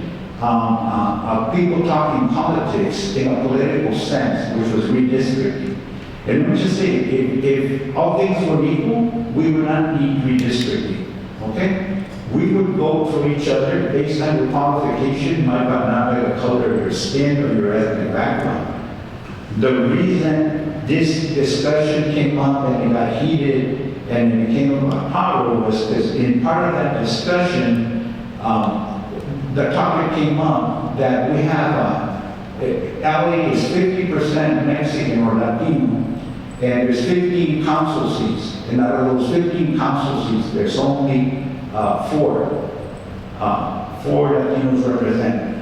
people talking politics in a political sense, which was redistricting. And let me just say, if all things were equal, we would not need redistricting, okay? We would vote for each other based on your qualification, not by the color of your skin or your ethnic background. The reason this discussion came up and it got heated and it became a power was because in part of that discussion, the topic came up that we have, LA is 50% Mexican or Latino, and there's 15 council seats. And out of those 15 council seats, there's only four Latinos represented.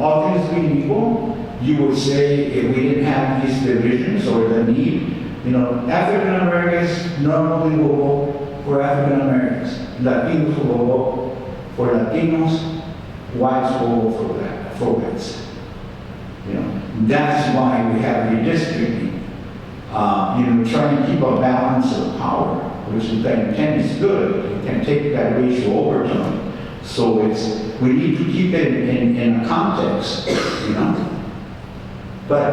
All things being equal, you would say if we didn't have these divisions or the need, African Americans normally will vote for African Americans, Latinos will vote for Latinos, whites will vote for whites. That's why we have redistricting. Trying to keep a balance of power, which is that intent is good. You can take that racial overtone. So we need to keep it in a context, But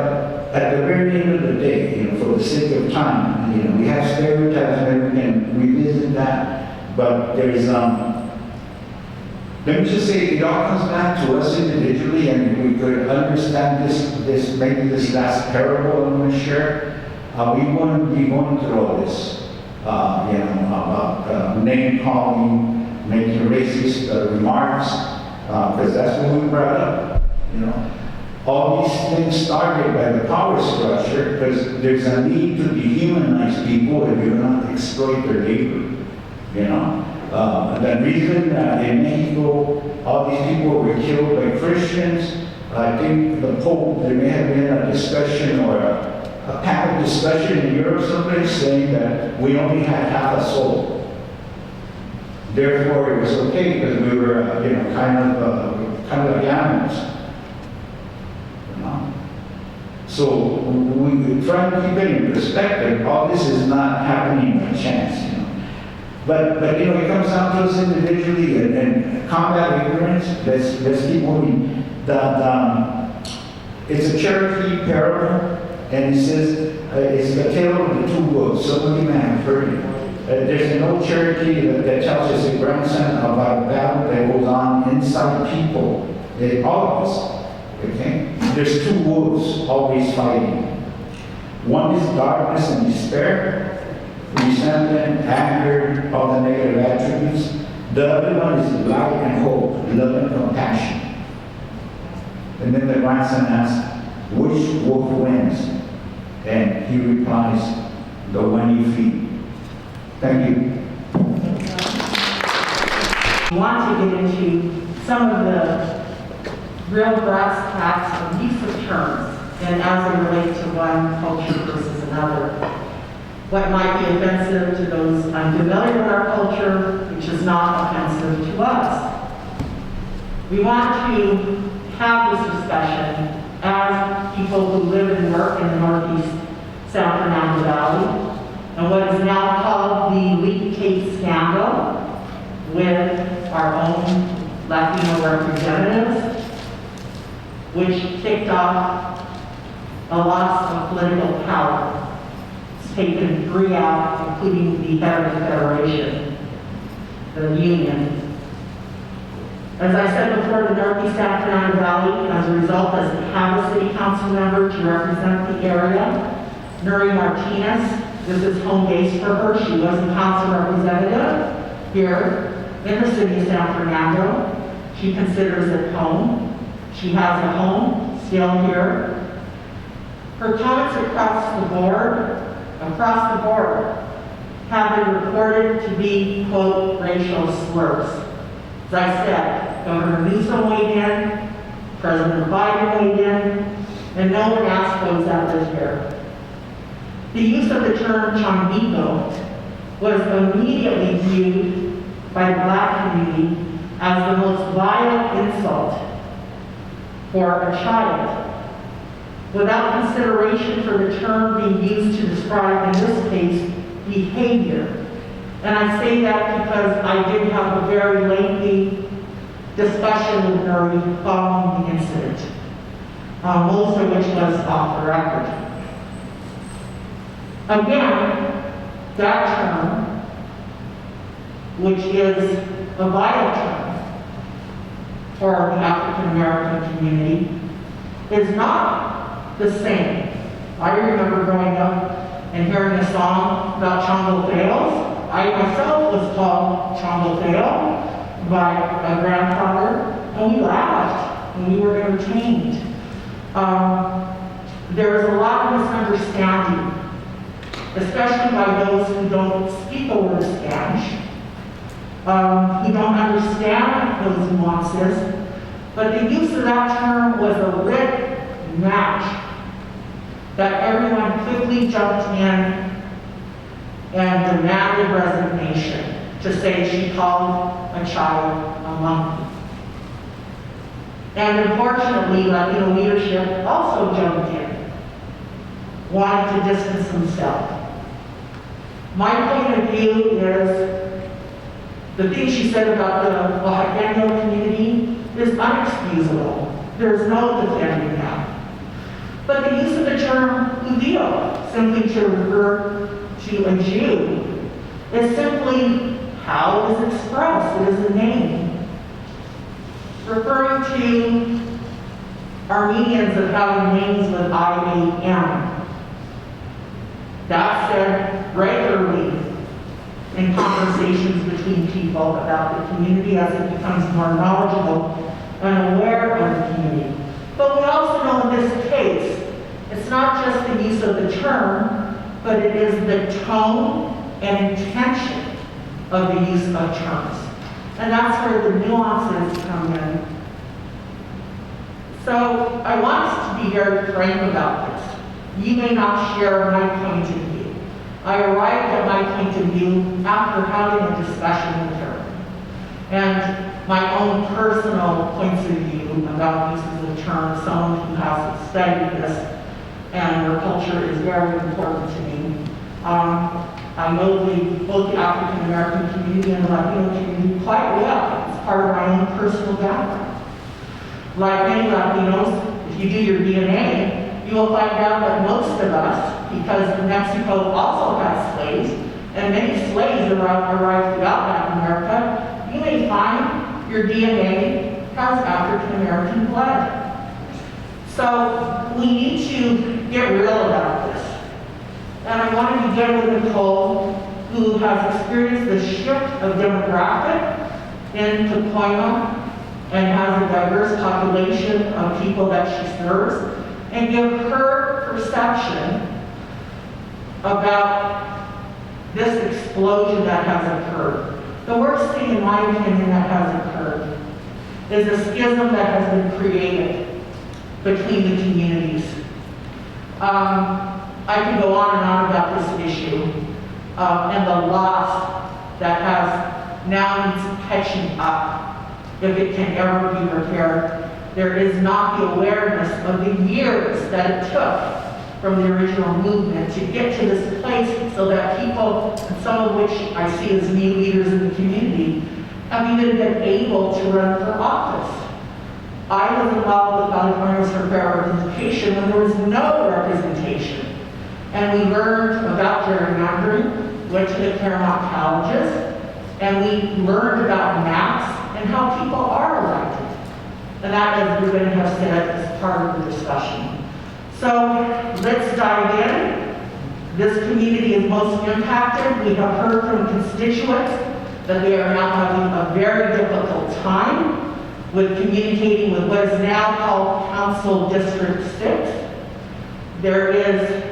at the very end of the day, for the sake of time, we have stereotypes and we can revisit that. But there's, let me just say, it all comes back to us individually, and we could understand this maybe this last parable I'm going to share. We wouldn't be going through all this, about name calling, making racist remarks, because that's what we brought up. All these things started by the power structure because there's a need to dehumanize people if you're not exploit their labor. The reason in Mexico all these people were killed by Christians, I think the Pope, there may have been a discussion or a panel discussion in Europe someplace saying that we only had half a soul. Therefore, it was okay because we were, kind of like animals. So we try to keep it in perspective. All this is not happening by chance, But it comes down to us individually and combat ignorance. Let's keep moving. It's a Cherokee parable, and it says it's the tale of the two wolves. Some of you may have heard it. There's an old Cherokee that tells us a grandson about a battle that goes on inside people, all of us. Okay? There's two wolves always fighting. One is darkness and despair, resentment, anger, all the negative attributes. The other one is light and hope, love and compassion. And then the grandson asks, which wolf wins? And he replies, the one you feed. Thank you. I want to get into some of the real brass tacks of use of terms and as they relate to one culture versus another. What might be offensive to those unfamiliar with our culture, which is not offensive to us. We want to have this discussion as people who live and work in the Northeast San Fernando Valley and what is now called the leak tape scandal with our own Latino representatives, which kicked off a loss of political power. It's taken 3 out, including the head of the federation, the union. As I said before, the Northeast San Fernando Valley, as a result, doesn't have a city council member to represent the area. Nuri Martinez, this is home base for her. She was a council representative here in the city of San Fernando. She considers it home. She has a home still here. Her comments across the board, have been reported to be, quote, racial slurs. As I said, Governor Newsom weighed in, President Biden weighed in, and no one asked those that live here. The use of the term Chonguito was immediately viewed by the Black community as the most vile insult for a child, without consideration for the term being used to describe, in this case, behavior. And I say that because I did have a very lengthy discussion with Nuri following the incident, most of which was off the record. Again, that term, which is a vital term for the African American community, is not the same. I remember growing up and hearing a song about Chongo Fails. I myself was called Chongo Fail by a grandfather, and we laughed when we were entertained. There is a lot of misunderstanding, especially by those who don't speak a word of Spanish, who don't understand those nuances, but the use of that term was a lit match that everyone quickly jumped in and demanded resignation to say she called a child a monkey. And unfortunately, Latino leadership also jumped in, wanting to distance themselves. My point of view is the thing she said about the Oaxaqueño community is unexcusable. There's no defending that. But the use of the term judío, simply to refer to a Jew, is simply how it is expressed. It is a name. Referring to Armenians of having names with I-A-M. That's said regularly in conversations between people about the community as it becomes more knowledgeable and aware of the community. But we also know in this case, it's not just the use of the term, but it is the tone and intention of the use of terms. And that's where the nuances come in. So I want us to be very frank about this. You may not share my point of view. I arrived at my point of view after having a discussion with her. And my own personal points of view about uses of terms, someone who has studied this, and their culture is very important to me. I know both the African American community and the Latino community quite well. It's part of my own personal background. Like many Latinos, if you do your DNA, you will find out that most of us, because Mexico also has slaves, and many slaves arrived throughout Latin America, you may find your DNA has African American blood. So we need to get real about this. And I want to begin with Nicole, who has experienced the shift of demographic in Pacoima and has a diverse population of people that she serves, and give her perception about this explosion that has occurred. The worst thing, in my opinion, that has occurred is a schism that has been created between the communities. I can go on and on about this issue and the loss that has now needs catching up if it can ever be repaired. There is not the awareness of the years that it took from the original movement to get to this place so that people, and some of which I see as new leaders in the community, have even been able to run for office. I was involved with Valley Farmers for Fair Representation when there was no representation. And we learned about gerrymandering, went to the Claremont colleges, and we learned about maps and how people are elected. And that, as we're going to have said, is part of the discussion. So let's dive in. This community is most impacted. We have heard from constituents that they are now having a very difficult time with communicating with what is now called Council District 6. There is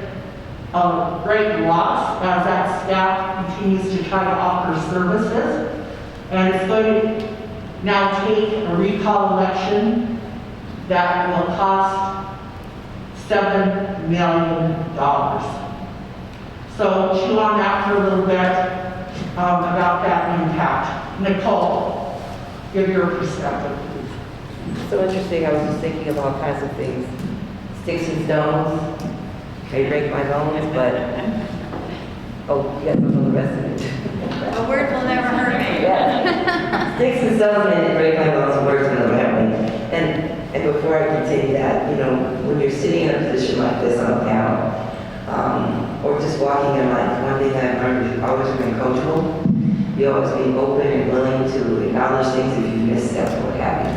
a great loss as that staff continues to try to offer services. And it's going to now take a recall election that will cost $7 million. So chew on that for a little bit about that impact. Nicole, give your perspective, please. So interesting, I was just thinking of all kinds of things. Sticks and stones, may break my bones, but, oh, you guys don't know the rest of it. A word will never hurt me. Yeah. Sticks and stones may break my bones, words will never hurt me. And before I continue that, you know, when you're sitting in a position like this on a panel, or just walking in life, one thing that I've learned is always remain coachable. You always be open and willing to acknowledge things if you miss steps or what have you.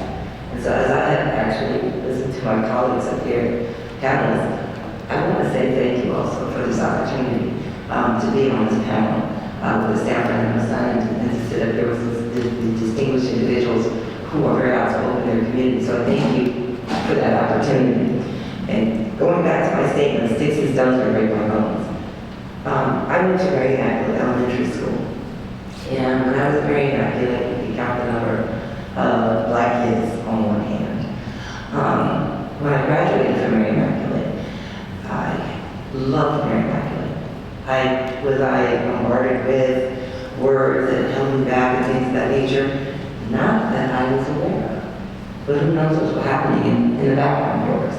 And so as I have actually listened to my colleagues up here, panelists, I want to say thank you also for this opportunity to be on this panel with the Stanford and Sun and to sit up there with the distinguished individuals who are very outspoken in their community. So thank you for that opportunity. And going back to my statement, sticks and stones may break my bones. I went to Mary Immaculate Elementary School. And when I was at Mary Immaculate, we could count the number of black kids on one hand. When I graduated from Mary Immaculate, I loved Mary Immaculate. I was bombarded with words that held me back and things of that nature, not that I was aware of. But who knows what was happening in the background doors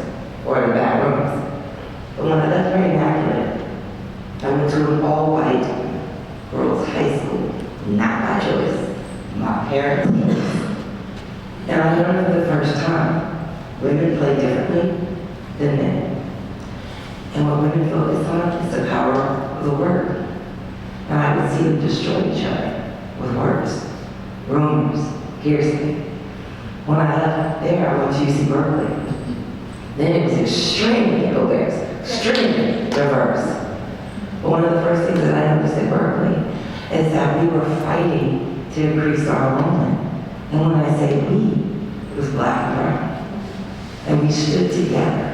or in the back rooms. But when I left Mary Immaculate, I went to an all-white girls' high school, not by choice, my parents' choice. And I learned for the first time, women play differently than men. And what women focus on is the power of the word. And I would see them destroy each other with words, rumors, hearsay. When I left there, I went to UC Berkeley. Then it was extremely extremely diverse. But one of the first things that I noticed at Berkeley is that we were fighting to increase our enrollment. And when I say we, it was black and brown. And we stood together,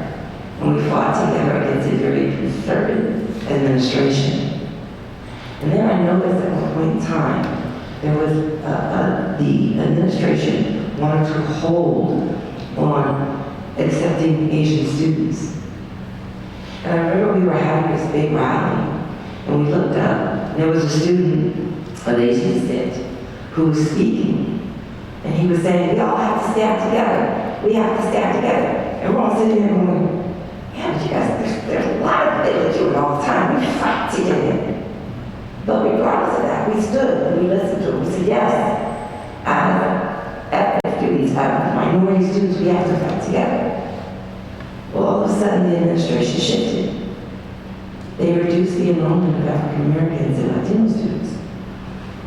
and we fought together against a very conservative administration. And then I noticed at one point in time, there was the administration wanted to hold on accepting Asian students. And I remember we were having this big rally, and we looked up, and there was a student of Asian descent who was speaking. And he was saying, we all have to stand together. We have to stand together. And we're all sitting there going, yeah, but you guys, there's a lot of things that do it all the time. We fight to get in. But regardless of that, we stood and we listened to it. We said, yes, as ethnic students, as minority students, we have to fight together. Well, all of a sudden, the administration shifted. They reduced the enrollment of African Americans and Latino students,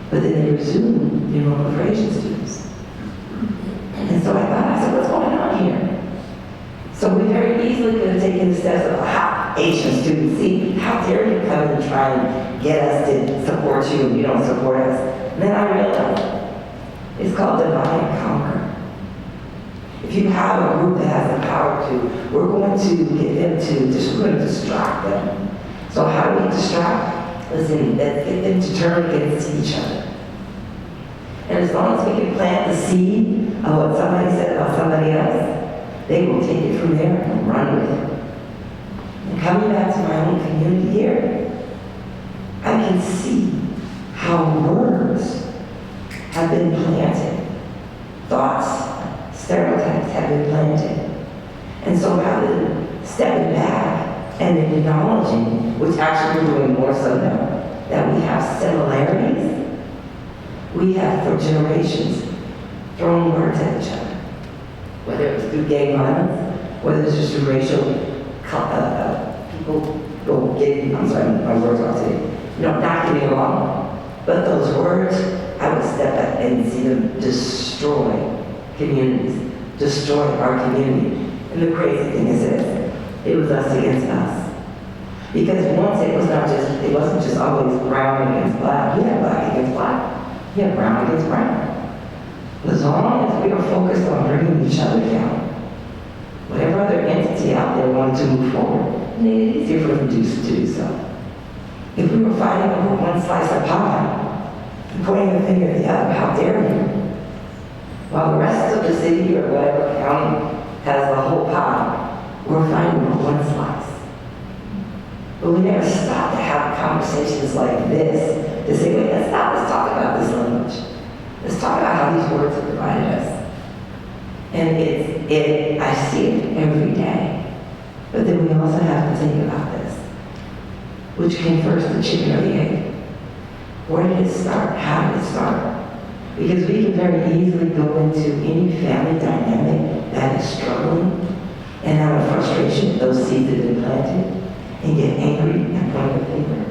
but then they resumed the enrollment for Asian students. And so I said, what's going on here? So we very easily could have taken the steps of how Asian students see, how dare you come and try and get us to support you and you don't support us. And then I realized it's called divide and conquer. If you have a group that has the power to, we're going to get them we're going to distract them. So how do we distract? Listen, let's get them to turn against each other. And as long as we can plant the seed of what somebody said about somebody else, they will take it from there and run with it. And coming back to my own community here, I can see how words have been planted, thoughts, stereotypes have been planted. And so rather than stepping back and acknowledging, which actually we're doing more so now, that we have similarities, we have for generations thrown words at each other. whether it was through gang violence, whether it's just through racial, people go getting, I'm sorry, my words are today, not getting along. But those words, I would step back and see them destroy communities, destroy our community. And the crazy thing is this, it was us against us. Because once it wasn't just always brown against black. You had black against black. You had brown against brown. But as long as we were focused on bringing each other down, whatever other entity out there wanted to move forward, it made it easier for them to do so. If we were fighting over one slice of pie and pointing the finger at the other, how dare you? While the rest of the city or whatever county has the whole pie, we're fighting over one slice. But we never stop to have conversations like this to say, wait, let's talk about this language. Let's talk about how these words have divided us. And I see it every day. But then we also have to think about this. Which came first, the chicken or the egg? Where did it start? How did it start? Because we can very easily go into any family dynamic that is struggling and out of frustration, those seeds have been planted, and get angry and point the finger.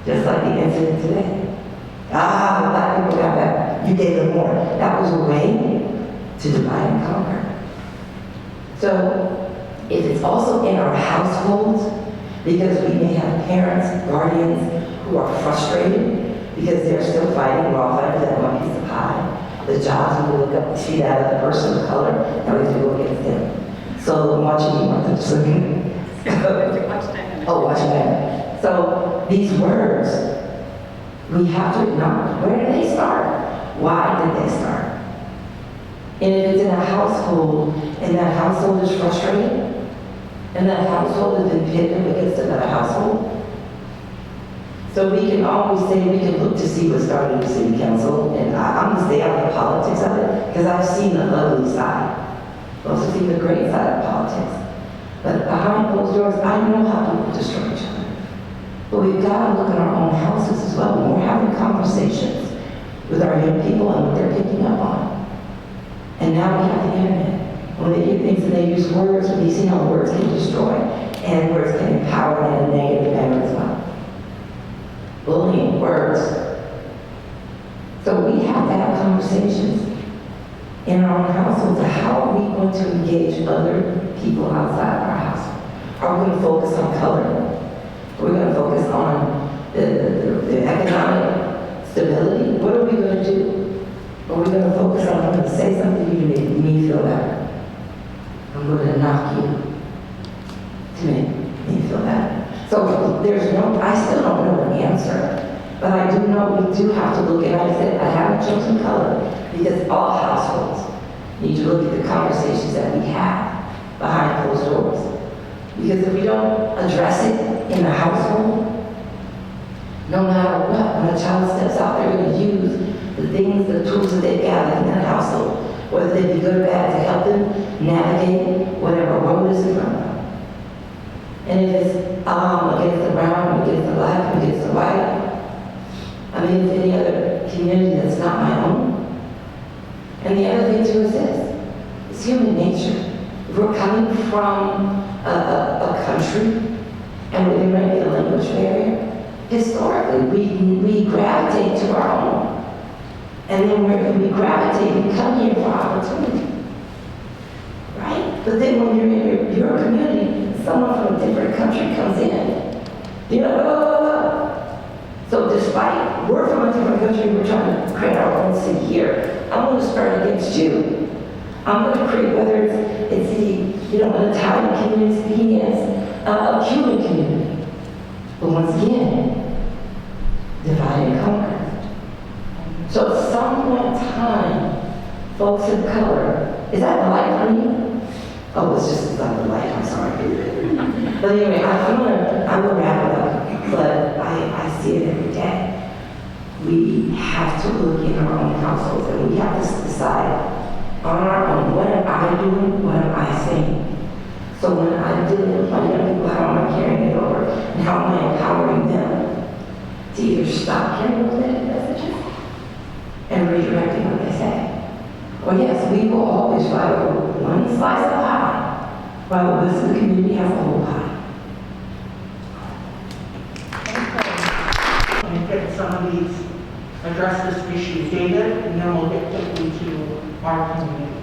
Just like the incident today. The black people got that. You gave them more. That was a way to divide and conquer. So, if it's also in our households, because we may have parents, guardians who are frustrated because they're still fighting, we're all fighting for that one piece of pie. The jobs, we look up and see that other person of color, that we go against them. So I'm watching you want them swimming. Oh, watching that. So these words, we have to acknowledge, where did they start? Why did they start? And if it's in a household, and that household is frustrated, and that household has been pitted against another household, so we can always say, we can look to see what started the city council, and I'm gonna stay out of the politics of it, because I've seen the ugly side. I've also seen the great side of politics. But behind closed doors, I know how people destroy each other. But we've got to look at our own houses as well. When we're having conversations with our young people and what they're picking up on. And now we have the internet. When they do things and they use words, we see how words can destroy and words can empower in a negative manner as well. Bullying, words. So we have to have conversations in our own households of how are we going to engage other people outside of our house. Are we going to focus on color? Are we going to focus on the economic stability? What are we going to do? Are we going to focus on, I'm going to say something to make me feel better. I'm going to knock you to make me feel better. So I still don't know the answer, but I do know we do have to look at, I said, I haven't chosen color because all households need to look at the conversations that we have behind closed doors. Because if we don't address it in the household, no matter what, when a child steps out, they're going to use the things, the tools that they've gathered in that household, whether they be good or bad, to help them navigate whatever road is in front of them. And if it's against the brown, against the black, against the white, I mean, if any other community that's not my own. And the other thing too is this, it's human nature. If we're coming from a country and there might be a language barrier, historically we gravitate to our own. And then when we gravitate, we come here for opportunity. Right? But then when you're in your community, someone from a different country comes in, you're like, whoa. So despite we're from a different country, we're trying to create our own city here, I'm going to start against you. I'm going to create, whether it's an Italian community speaking as a Cuban community. But once again, divide and conquer. So at some point in time, folks of color, is that the light on you? Oh, it's just not the light, I'm sorry. But anyway, I'm gonna wrap it up, but I see it every day. We have to look in our own households and we have to decide on our own, what am I doing, what am I saying? So when I'm dealing with my young people, how am I carrying it over? And how am I empowering them to either stop carrying those negative messages and redirecting what they say? Or Oh yes, we will always fight over one slice of pie, while the rest of the community has a whole pie. And get some of these, address this issue, David, and then we'll get quickly to our community.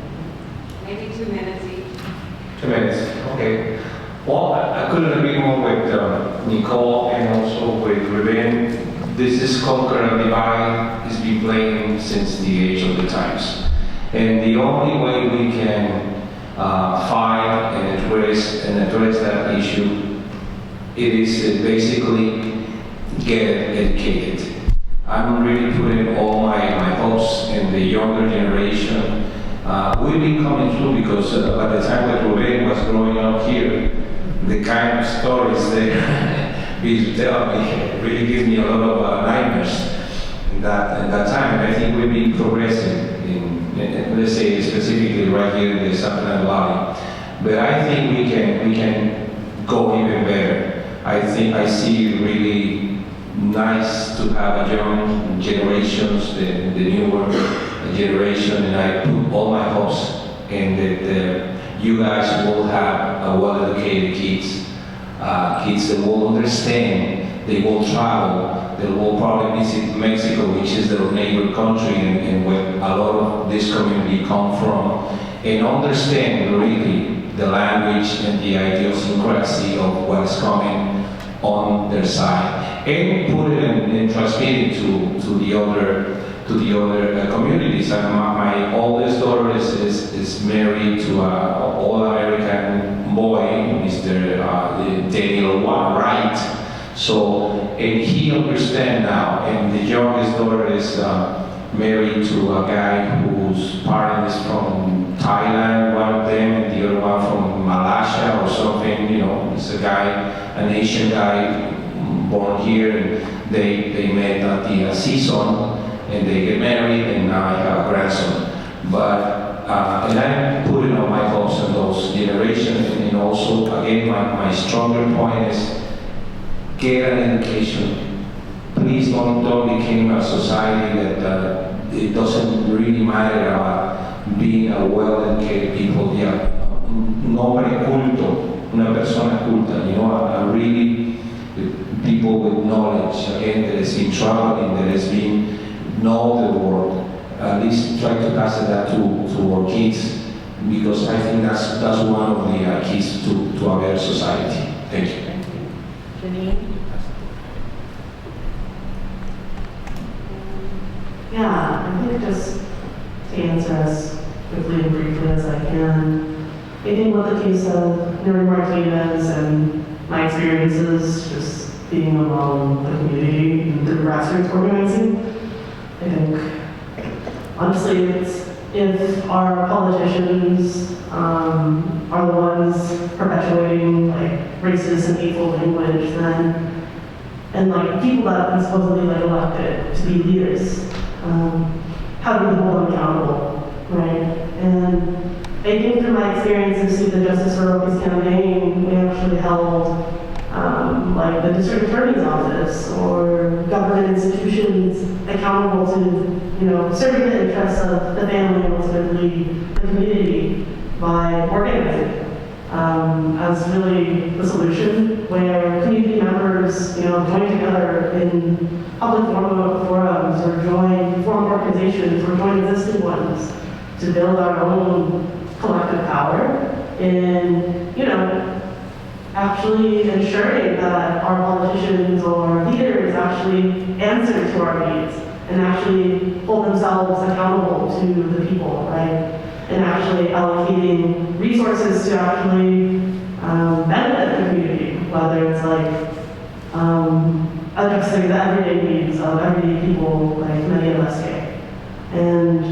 Maybe 2 minutes each. 2 minutes, okay. Well, I couldn't agree more with Nicole and also with Ruben. This Conquer and Divide has been playing since the age of the times. And the only way we can fight and address that issue, it is basically get educated. I'm really putting all my hopes in the younger generation. We've been coming through because by the time that Ruben was growing up here, the kind of stories they used to tell me really gives me a lot of nightmares in that time. I think we've been progressing in, let's say specifically right here in the San Fernando Valley. But I think we can go even better. I think I see really nice to have a young generations, the newer generation, and I put all my hopes in that you guys will have well-educated kids, kids that will understand, they will travel, they will probably visit Mexico, which is their neighbor country, and where a lot of this community come from, and understand really the language and the idiosyncrasy of what's coming on their side, and put it and transmit it to the other communities. And my oldest daughter is married to an all-American boy, Mr. Daniel Wright. So, and he understands now. And the youngest daughter is married to a guy whose parents is from Thailand, one of them, and the other one from Malaysia or something. You know, it's a guy, an Asian guy born here, and they met at the season. And they get married, and now I have a grandson. But, and I'm putting all my hopes on those generations, and also, again, my stronger point is get an education. Please don't become a society that it doesn't really matter about being a well-educated people. Yeah, un hombre culto, una persona culta, you know, a really people with knowledge, again, that has been traveling, that has been know the world. At least try to pass that to our kids, because I think that's one of the keys to a better society. Thank you. Thank you. Janine? Yeah, I think just to answer as quickly and briefly as I can, I think with the case of Mary Martinez and my experiences just being around the community and the grassroots organizing, I think, honestly, it's if our politicians are the ones perpetuating like racist and hateful language, then, and like people that are supposedly like elected to be leaders, how do we hold them accountable, right? And I think through my experiences through the Justice for Rocky's campaign, we actually held like the district attorney's office or government institutions accountable to, you know, serving the interests of the family and ultimately the community by organizing as really the solution, where community members, you know, join together in public forums or form organizations or join existing ones to build our own collective power in, you know, actually ensuring that our politicians or leaders actually answer to our needs and actually hold themselves accountable to the people, right? And actually allocating resources to actually benefit the community, whether it's like addressing the everyday needs of everyday people, like many of us here. And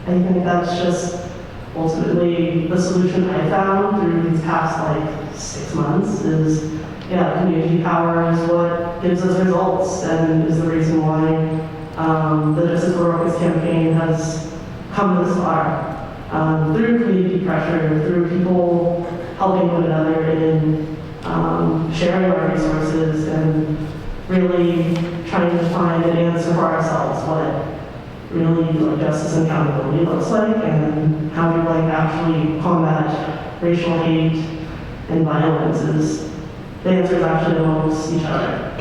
I think that's just ultimately the solution I found through these past like 6 months is, yeah, community power is what gives us results and is the reason why the Justice for Rocky's campaign has come this far. Through community pressure, through people helping one another in sharing our resources and really trying to find an answer for ourselves, what really like justice and accountability looks like, and how we like actually combat racial hate and violence is the answer is actually amongst each other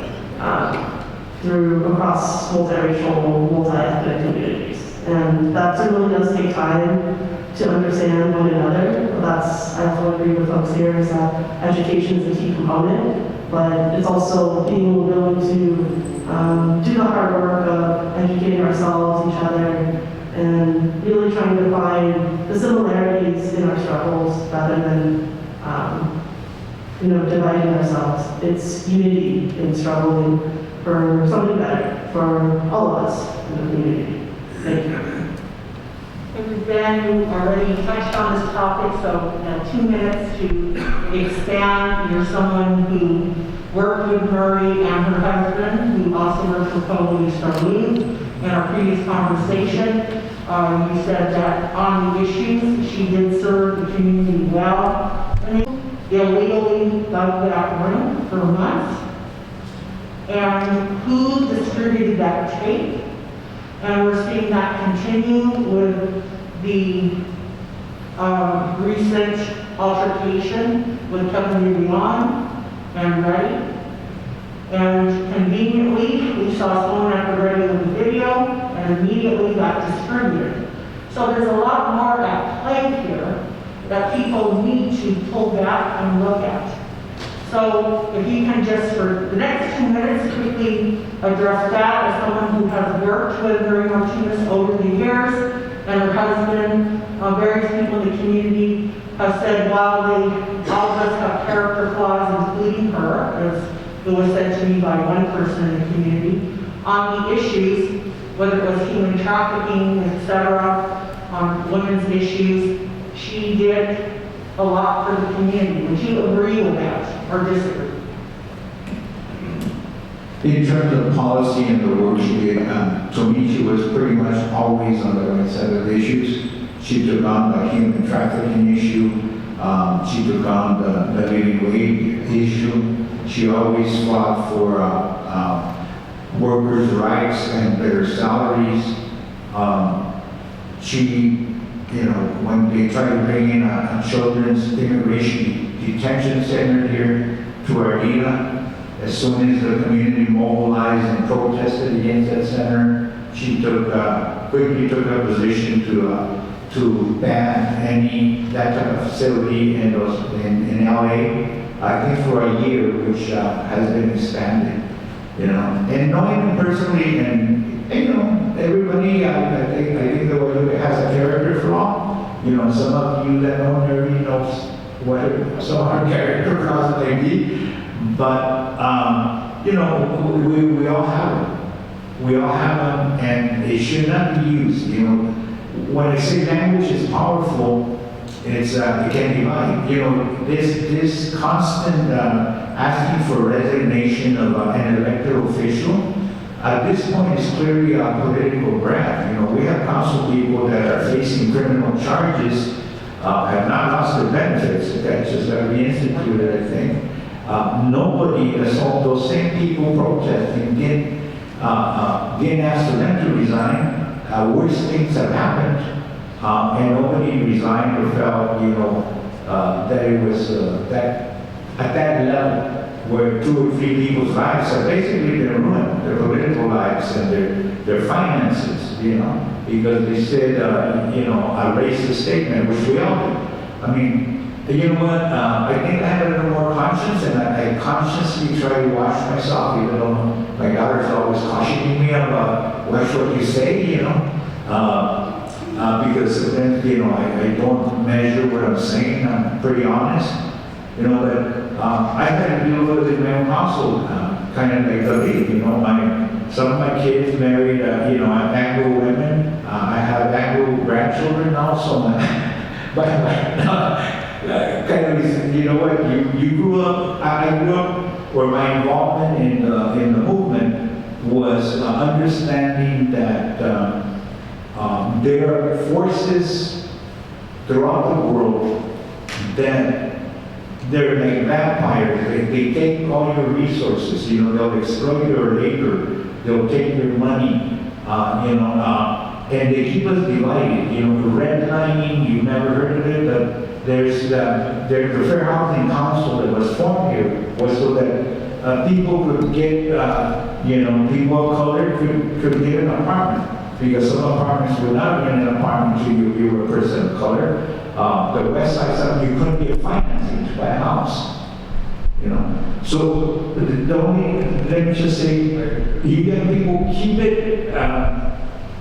through across multiracial, multi-ethnic communities. And that really does take time to understand one another. That's, I also agree with folks here, is that education is a key component, but it's also being willing to do the hard work of educating ourselves, each other, and really trying to find the similarities in our struggles rather than dividing ourselves. It's unity in struggling for something better for all of us in the community. Thank you. And Ben, you already touched on this topic, so now 2 minutes to expand. You're someone who worked with Murray and her husband, who also worked with Chloe Starlene in our previous conversation. You said that on the issues, she did serve the community well. And they illegally dug that room for months. And who distributed that tape? And we're seeing that continue with the recent altercation with Kevin Leon and Reddy. And conveniently, we saw someone at the Reddy with the video and immediately got distributed. So there's a lot more at play here that people need to pull back and look at. So if you can just, for the next 2 minutes, quickly address that as someone who has worked with Mary Martinez over the years, and her husband, various people in the community have said, while all of us have character flaws, including her, as it was said to me by one person in the community, on the issues, whether it was human trafficking, etc., on women's issues, she did a lot for the community. Would you agree with that or disagree? In terms of policy and the work she did, to me, she was pretty much always on the right side of issues. She took on the human trafficking issue. She took on the living wage issue. She always fought for workers' rights and better salaries. When they tried to bring in a children's immigration detention center here to Ardena, as soon as the community mobilized and protested against that center, she quickly took a position to ban that type of facility in LA. I think for a year, which has been expanded. And knowing him personally, and everybody, I think the way has a character flaw. Some of you that know Mary knows what some of her character flaws may be. But, we all have them. We all have them, and they should not be used. When I say language is powerful, it can divide. This constant asking for resignation of an elected official, at this point is clearly a political grab. We have council people that are facing criminal charges, have not lost their benefits. That's just got to be instituted, I think. Nobody, those same people protesting, didn't ask for them to resign. Worse things have happened, and nobody resigned or felt, that it was that at that level where 2 or 3 people's lives have basically been ruined, their political lives and their finances, because they said, a racist statement, which we all do. I mean, you know what? I think I have a little more conscience, and I consciously try to watch myself, even though my daughter's always cautioning me about watch what you say, because then, I don't measure what I'm saying. I'm pretty honest, but I had to deal with it in my own household, kind of like the lead. Some of my kids married, I have Anglo women. I have Anglo grandchildren now, so kind of, you grew up, I grew up, where my involvement in the movement was understanding that there are forces throughout the world that they're like vampires. They take all your resources, they'll exploit your labor, they'll take your money, And they keep us divided, you know, the redlining, you've never heard of it, but there's the Fair Housing Council that was formed here was so that people could get, you know, people of color could get an apartment. Because some apartments were not in an apartment until you were a person of color. The west side, you couldn't get financing to buy a house. You know, so the only, let me just say, you get people keep it,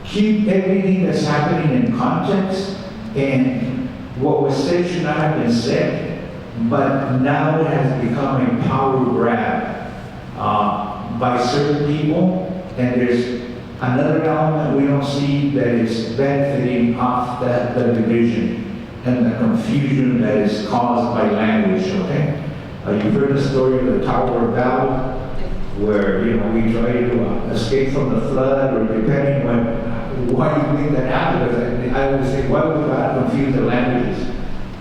keep everything that's happening in context, and what was said should not have been said, but now it has become a power grab by certain people, and there's another element we don't see that is benefiting off that the division and the confusion that is caused by language. Okay. You've heard the story of the Tower of Babel, where, you know, we try to escape from the flood, or depending on why you think that happened. I always say, why would God confuse the languages?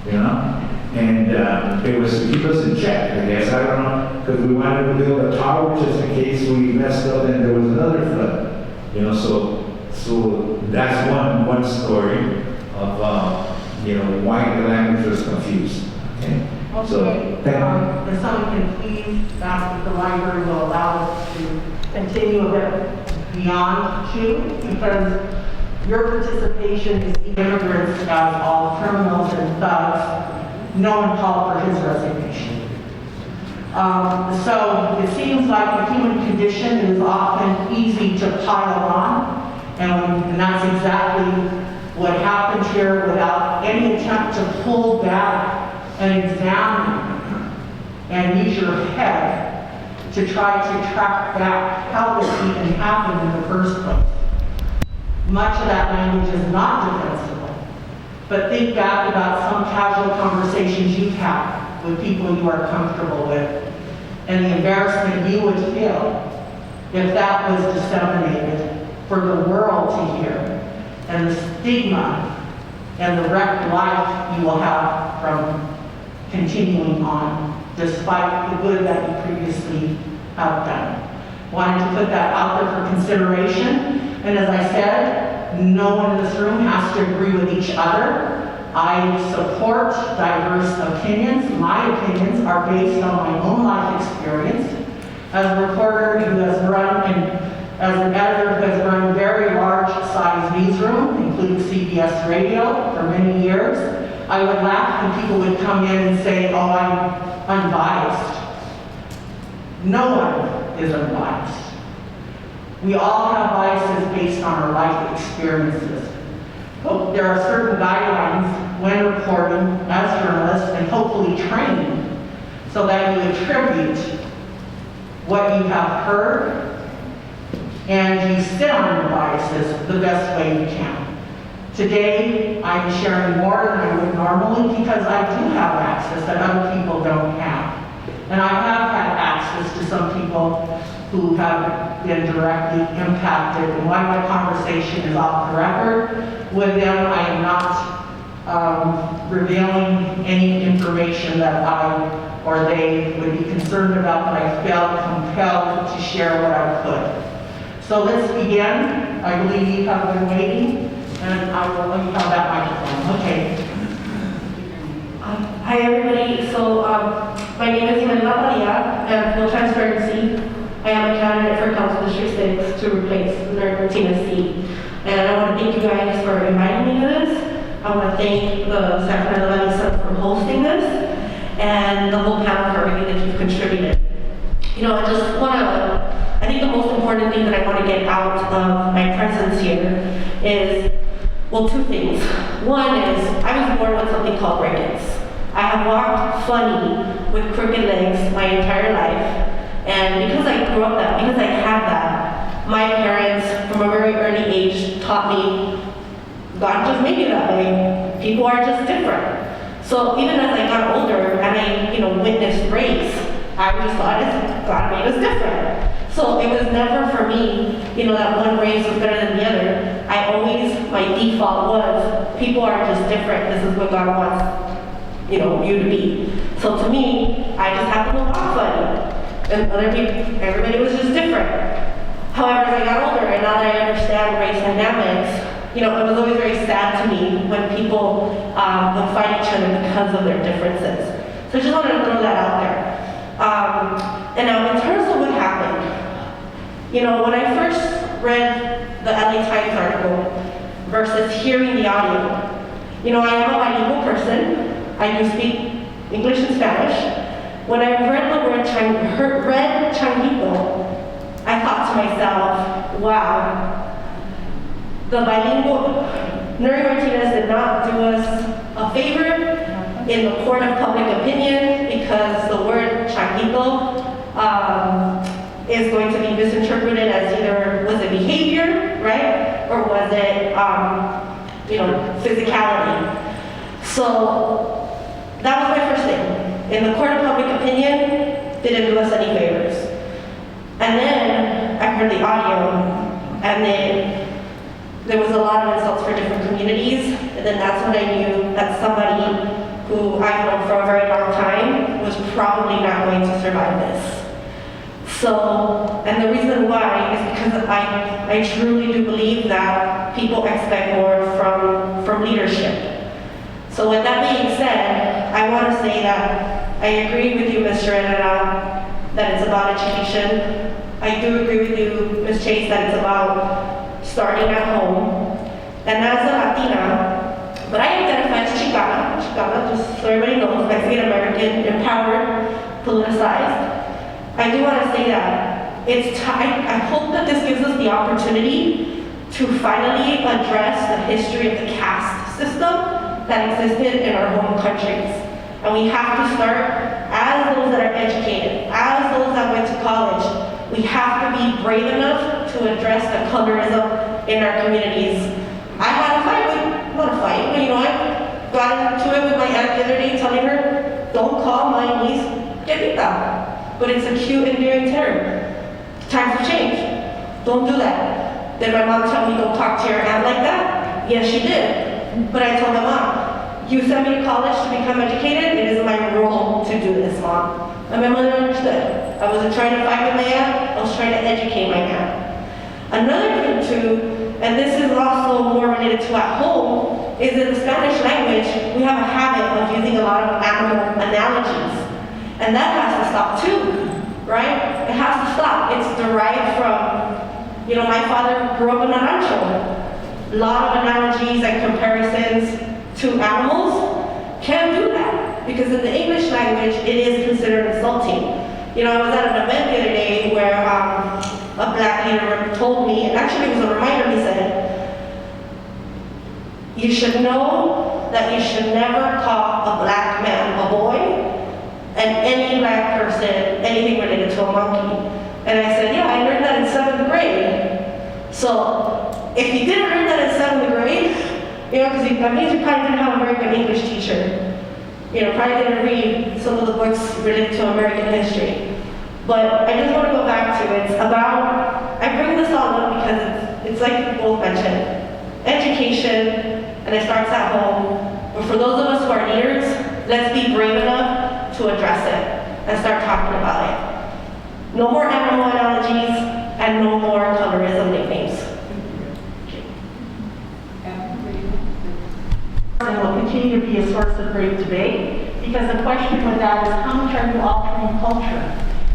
You know? And it was to keep us in check, I guess. I don't know, because we wanted to build a tower just in case we messed up and there was another flood. You know, so that's one story of, you know, why the language was confused. Okay? Okay, if someone can please ask if the library will allow us to continue a bit beyond 2, because your participation is immigrants as all criminals and thugs. No one called for his resignation. So it seems like the human condition is often easy to pile on, and that's exactly what happened here without any attempt to pull back and examine and use your head to try to track back how this even happened in the first place. Much of that language is not defensible, but think back about some casual conversations you've had with people you are comfortable with, and the embarrassment you would feel if that was disseminated for the world to hear, and the stigma and the wrecked life you will have from continuing on, despite the good that you previously have done. Wanted to put that out there for consideration, and as I said, no one in this room has to agree with each other. I support diverse opinions. My opinions are based on my own life experience as a reporter who has run, and as an editor who has run very large-sized newsroom, including CBS Radio, for many years. I would laugh when people would come in and say, oh, I'm unbiased. No one is unbiased. We all have biases based on our life experiences. But there are certain guidelines when reporting as journalists, and hopefully training, so that you attribute what you have heard and you sit on your biases the best way you can. Today, I'm sharing more than I would normally because I do have access that other people don't have. And I have had access to some people who have been directly impacted. And while my conversation is off the record with them, I am not revealing any information that I or they would be concerned about, but I felt compelled to share what I could. So let's begin. I believe you have been waiting, and I will let you have that microphone. Okay. Hi everybody, so my name is Imelda Maria, and full transparency, I am a candidate for Council District 6 to replace Mayor Martinez seat. And I want to thank you guys for inviting me to this. I want to thank the San Fernando Valley Sun for hosting this, and the whole panel for everything that you've contributed. You know, I think the most important thing that I want to get out of my presence here is, well, 2 things. One is, I was born with something called rickets. I have walked funny with crooked legs my entire life, and because I grew up that, because I had that, my parents from a very early age taught me, God just made me that way. People are just different. So even as I got older and I, witnessed race, I just thought God made us different. So it was never for me, that one race was better than the other. My default was, people are just different. This is what God wants, you to be. So to me, I just happened to walk funny. And other people, everybody was just different. However, as I got older and now that I understand race dynamics, You know, it was always very sad to me when people would fight each other because of their differences. So I just wanted to throw that out there. And now in terms of what happened, you know, when I first read the LA Times article versus hearing the audio, you know, I am a bilingual person. I do speak English and Spanish. When I read the word changuito, I thought to myself, wow, the bilingual, Nury Martinez did not do us a favor in the court of public opinion because the word changuito is going to be misinterpreted as either was it behavior, right, or was it, you know, physicality. So that was my first thing. In the court of public opinion, didn't do us any favors. And then I heard the audio, and then there was a lot of insults for different communities, and then that's when I knew that somebody who I've known for a very long time was probably not going to survive this. So, and the reason why is because I truly do believe that people expect more from leadership. So with that being said, I want to say that I agree with you, Mr. Herrera, that it's about education. I do agree with you, Ms. Chase, that it's about starting at home. And as a Latina, but I identify as Chicana, just so everybody knows, Mexican American, empowered, politicized. I do want to say that it's time, I hope that this gives us the opportunity to finally address the history of the caste system that existed in our home countries. And we have to start, as those that are educated, as those that went to college, we have to be brave enough to address the colorism in our communities. I had a fight with, not a fight, but you know, I got into it with my aunt the other day telling her, don't call my niece Querita. But it's a cute, endearing term. Times have changed. Don't do that. Did my mom tell me don't talk to your aunt like that? Yes, she did. But I told my mom, you sent me to college to become educated, it is my role to do this, Mom. And my mother understood. I wasn't trying to fight with my aunt, I was trying to educate my aunt. Another thing too, and this is also more related to at home, is in the Spanish language, we have a habit of using a lot of animal analogies. And that has to stop too, right? It has to stop. It's derived from, you know, my father grew up in a rancho. A lot of analogies and comparisons to animals can't do that because in the English language, it is considered insulting. You know, I was at an event the other day where a black leader told me, and actually it was a reminder, he said, you should know that you should never call a black man a boy and any black person anything related to a monkey. And I said, yeah, I learned that in 7th grade. So if you didn't learn that in 7th grade, you know, because that means you probably didn't have a very good English teacher. You know, probably didn't read some of the books related to American history. But I just want to go back to it. It's about, I bring this all up because it's like you both mentioned, education, and it starts at home. But for those of us who are leaders, let's be brave enough to address it and start talking about it. No more animal analogies and no more colorism nicknames. And will continue to be a source of great debate, because the question with that is how much are you altering culture?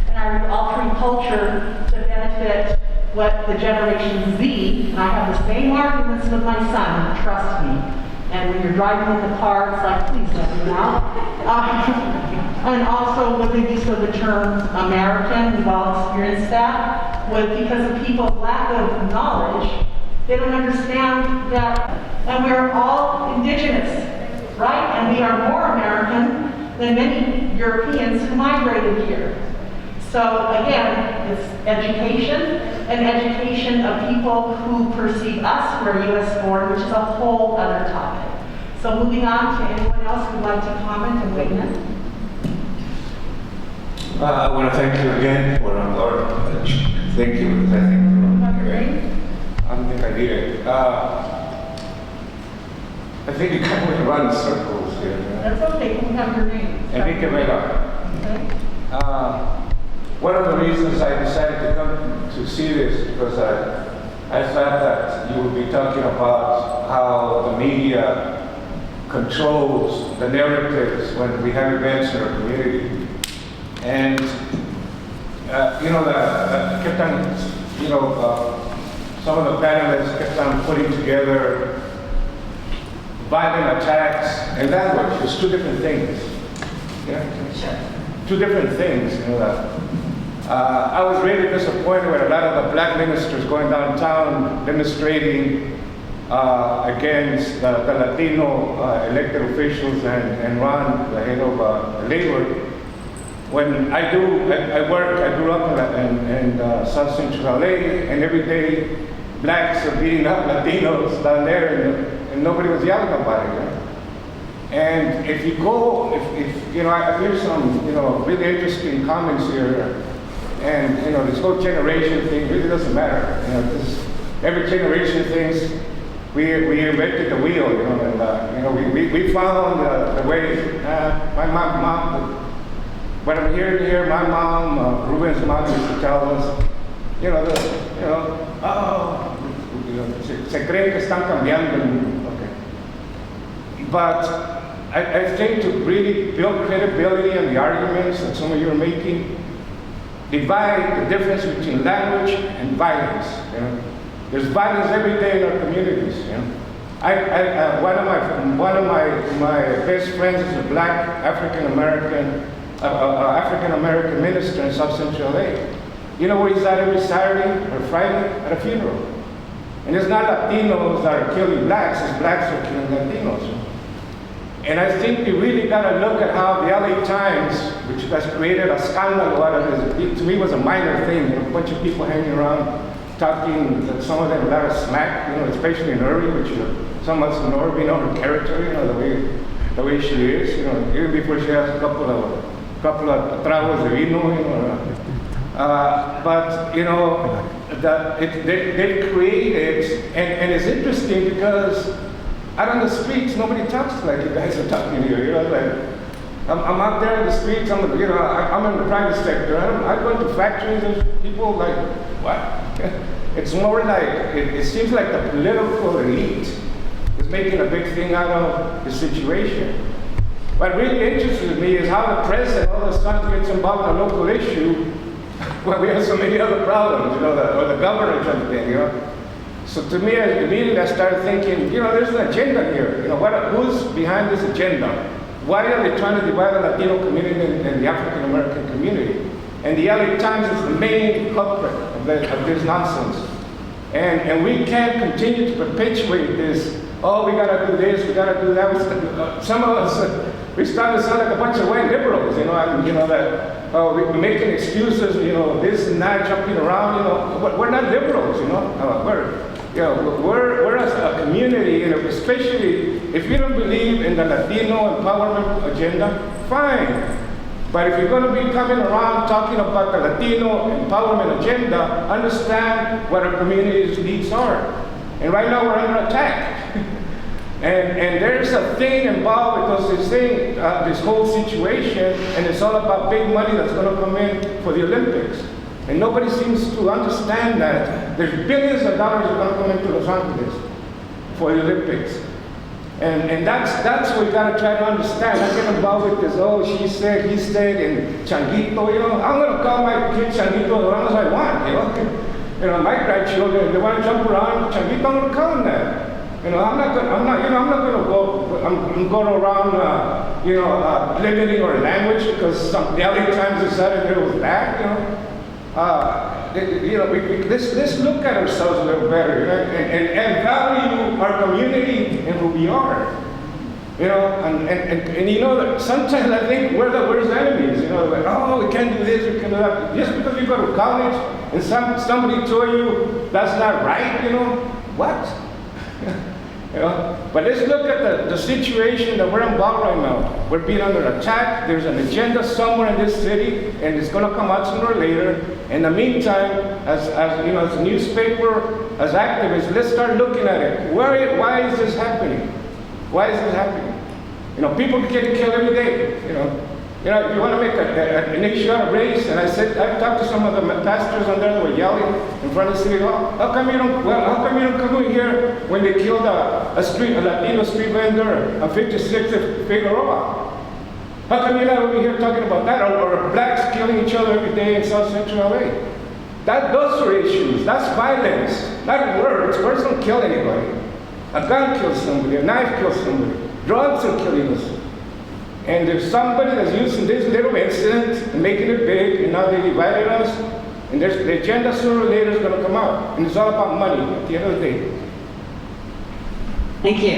And are you altering culture to benefit what the Generation Z, and I have the same arguments with my son, trust me. And when you're driving in the car, it's like, please let me out. And also with the use of the term American, we've all experienced that, because of people's lack of knowledge, they don't understand that, and we're all indigenous, right? And we are more American than many Europeans who migrated here. So again, it's education, and education of people who perceive us who are US born, which is a whole other topic. So moving on to anyone else who'd like to comment and weigh in. I want to thank you again for thank you, because I think I don't think I did it. I think you kind of run in circles here. That's okay, we have your name. Enrique Vega. Okay. One of the reasons I decided to come to see this because I thought that you would be talking about how the media controls the narratives when we have events in our community. And, kept on, some of the panelists kept on putting together violent attacks and language. It's two different things. Two different things, I was really disappointed with a lot of the black ministers going downtown demonstrating against the Latino elected officials and Ron, the head of labor. When I grew up in South Central LA, and every day blacks are beating up Latinos down there, and nobody was yelling about it. And if you go, I hear some, really interesting comments here, and this whole generation thing really doesn't matter. Every generation thinks we invented the wheel, and we found the way. My mom, what I'm hearing here, my mom, Ruben's mom used to tell us, se creen que están cambiando el mundo. Okay. But I think to really build credibility in the arguments that some of you are making, divide the difference between language and violence. There's violence every day in our communities. One of my best friends is a black African American minister in South Central LA. You know where he's at every Saturday or Friday? At a funeral. And it's not Latinos that are killing blacks, it's blacks that are killing Latinos. And I think we really got to look at how the LA Times, which has created a scandal out of this, to me was a minor thing, a bunch of people hanging around talking, some of them a lot of smack, especially in Irving, which some of us know her, we know her character, the way she is, even before she has a couple of tragos de vino, but they created, and it's interesting because out on the streets, nobody talks like you guys are talking here. I'm out there in the streets. I'm in the private sector. I go into factories and people like, what? It's more like it seems like the political elite is making a big thing out of the situation. What really interested me is how the president all of a sudden gets involved in a local issue when we have so many other problems, or the governor jumped in, So to me, immediately I started thinking, there's an agenda here. Who's behind this agenda? Why are they trying to divide the Latino community and the African American community? And the LA Times is the main culprit of this nonsense. And we can't continue to perpetuate this. Oh, we gotta do this, we gotta do that. Some of us, we started to sound like a bunch of white liberals, we're making excuses, this and that, jumping around, we're not liberals, we're a community, especially if you don't believe in the Latino empowerment agenda, fine. But if you're going to be coming around talking about the Latino empowerment agenda, understand what our community's needs are. And right now we're under attack. And there's a thing involved with this whole situation, and it's all about big money that's going to come in for the Olympics. And nobody seems to understand that. There's billions of dollars that are going to come into Los Angeles for the Olympics. And that's what we got to try to understand. I get involved with this, she said, he said, and Changuito, I'm going to call my kid Changuito as long as I want, my grandchildren, they want to jump around, Changuito, I'm going to call them that. I'm not going to go around, limiting our language because the LA Times decided it was bad, let's look at ourselves a little better, and value our community and who we are, and sometimes I think we're the worst enemies, we can't do this, we can't do that. Just because you go to college and somebody told you that's not right, what? But let's look at the situation that we're involved right now. We're being under attack. There's an agenda somewhere in this city, and it's going to come out sooner or later. In the meantime, as a newspaper, as activists, let's start looking at it. Why is this happening? Why is this happening? People get killed every day. You know, if you want to make an issue out of race, and I talked to some of the pastors on there that were yelling in front of City Hall. How come you don't come in here when they killed a Latino street vendor on 56th at Figueroa? How come you're not over here talking about that? Or blacks killing each other every day in South Central LA? Those are issues. That's violence, not words. Words don't kill anybody. A gun kills somebody, a knife kills somebody. Drugs are killing us. And there's somebody that's using this little incident and making it big, and now they divided us. And the agenda sooner or later is going to come out. And it's all about money at the end of the day. Thank you.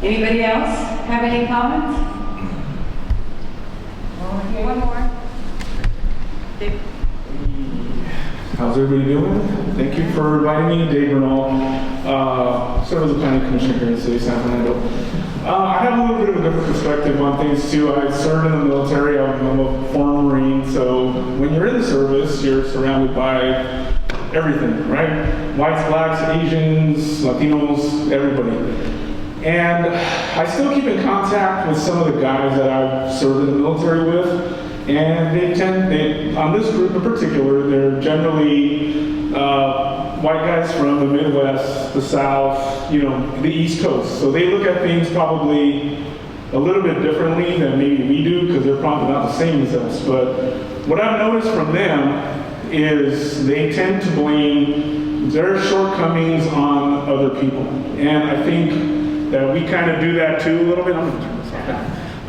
Anybody else have any comments? One more. Dave. How's everybody doing? Thank you for inviting me, Dave Bernal, serve as a planning commissioner here in the city of San Fernando. I have a little bit of a different perspective on things too. I served in the military. I'm a former Marine, so when you're in the service, you're surrounded by everything, right? Whites, blacks, Asians, Latinos, everybody. And I still keep in contact with some of the guys that I've served in the military with. And on this group in particular, they're generally white guys from the Midwest, the South, the East Coast. So they look at things probably a little bit differently than maybe we do, because they're probably not the same as us. But what I've noticed from them is they tend to blame their shortcomings on other people. And I think that we kind of do that too a little bit. I'm gonna turn this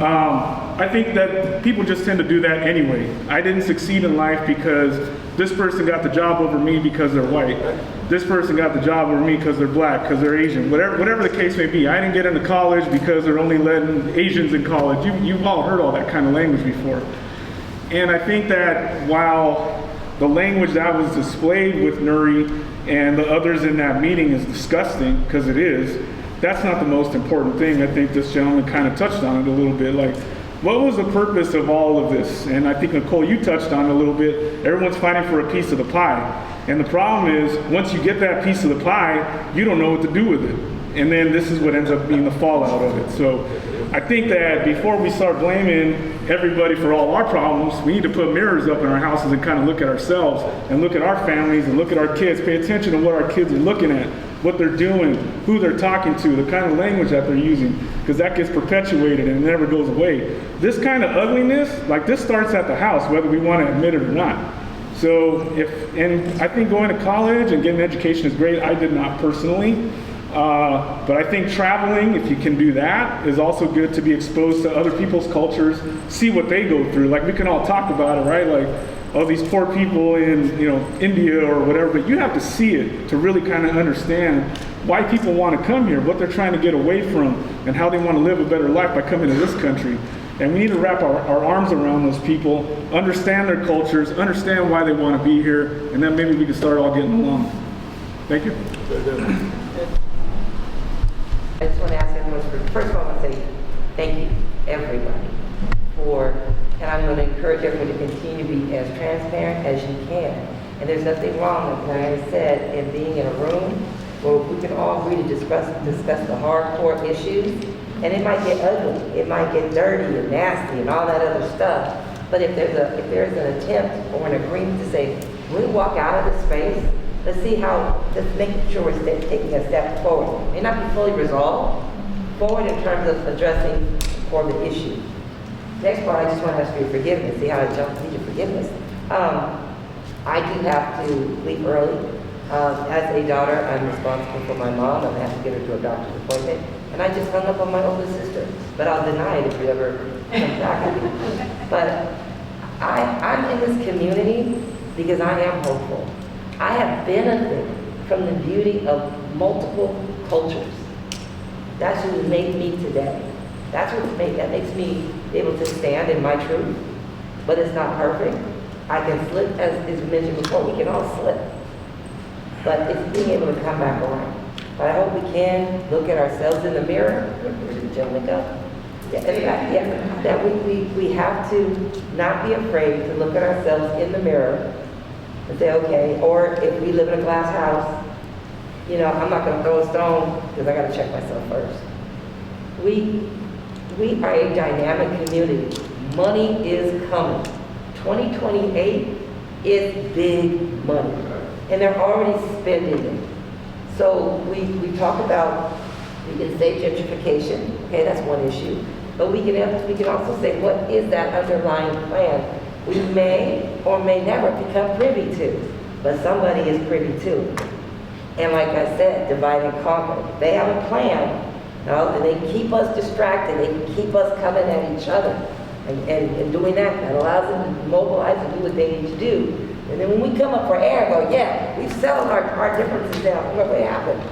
off. I think that people just tend to do that anyway. I didn't succeed in life because this person got the job over me because they're white. This person got the job over me because they're black, because they're Asian, whatever the case may be. I didn't get into college because they're only letting Asians in college. You've all heard all that kind of language before. And I think that while the language that was displayed with Nuri and the others in that meeting is disgusting, because it is, that's not the most important thing. I think this gentleman kind of touched on it a little bit. Like, what was the purpose of all of this? And I think, Nicole, you touched on it a little bit. Everyone's fighting for a piece of the pie. And the problem is, once you get that piece of the pie, you don't know what to do with it. And then this is what ends up being the fallout of it. So I think that before we start blaming everybody for all our problems, we need to put mirrors up in our houses and kind of look at ourselves and look at our families and look at our kids. Pay attention to what our kids are looking at, what they're doing, who they're talking to, the kind of language that they're using, because that gets perpetuated and it never goes away. This kind of ugliness, like this starts at the house, whether we want to admit it or not. So and I think going to college and getting an education is great. I did not personally. But I think traveling, if you can do that, is also good to be exposed to other people's cultures, see what they go through. Like, we can all talk about it, right? Like, oh, these poor people in, India or whatever, but you have to see it to really kind of understand why people want to come here, what they're trying to get away from, and how they want to live a better life by coming to this country. And we need to wrap our arms around those people, understand their cultures, understand why they want to be here, and then maybe we can start all getting along. Thank you. I just want to ask everyone, first of all, I want to say thank you, everybody, and I'm going to encourage everyone to continue to be as transparent as you can. And there's nothing wrong, like Diana said, in being in a room where we can all really discuss the hardcore issues. And it might get ugly, it might get dirty and nasty and all that other stuff. But if there's an attempt or an agreement to say, we walk out of this space, let's see let's make sure we're taking a step forward. It may not be fully resolved, forward in terms of addressing for the issue. Next part, I just want to ask for your forgiveness. See how I jumped to your forgiveness. I do have to leave early. As a daughter, I'm responsible for my mom. I have to get her to a doctor's appointment. And I just hung up on my older sister. But I'll deny it if you ever come back at me. But I'm in this community because I am hopeful. I have benefited from the beauty of multiple cultures. That's what made me today. That makes me able to stand in my truth. But it's not perfect. I can slip, as is mentioned before, we can all slip. But it's being able to come back around. But I hope we can look at ourselves in the mirror. Where did the gentleman go? That we have to not be afraid to look at ourselves in the mirror and say, okay, or if we live in a glass house, I'm not going to throw a stone because I got to check myself first. We are a dynamic community, Money is coming. 2028 is big money, and they're already spending it. So we talk about, we can say gentrification, okay, that's one issue. But we can also say, what is that underlying plan we may or may never become privy to, but somebody is privy to. And like I said, divide and conquer. They have a plan, and they keep us distracted. They keep us coming at each other. And doing that allows them to mobilize and do what they need to do. And then when we come up for air and go, yeah, we've settled our differences down. What happened?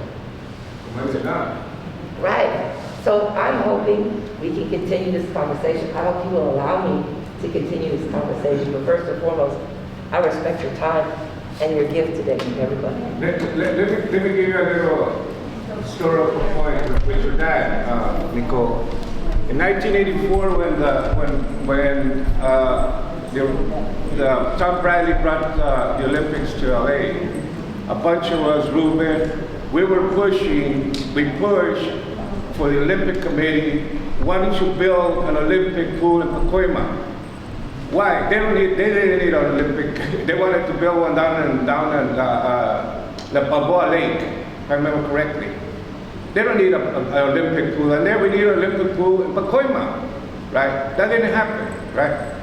When's it not? Right. So I'm hoping we can continue this conversation. I hope you will allow me to continue this conversation. But first and foremost, I respect your time and your gift today, everybody. Let me give you a little historical point with your dad, Nicole. In 1984, when Tom Bradley brought the Olympics to LA, a bunch of us, Ruben, we pushed for the Olympic Committee wanting to build an Olympic pool in Pacoima. Why? They didn't need an Olympic. They wanted to build one down in the Balboa Lake, if I remember correctly. They don't need an Olympic pool, and then we need an Olympic pool in Pacoima, right? That didn't happen, right?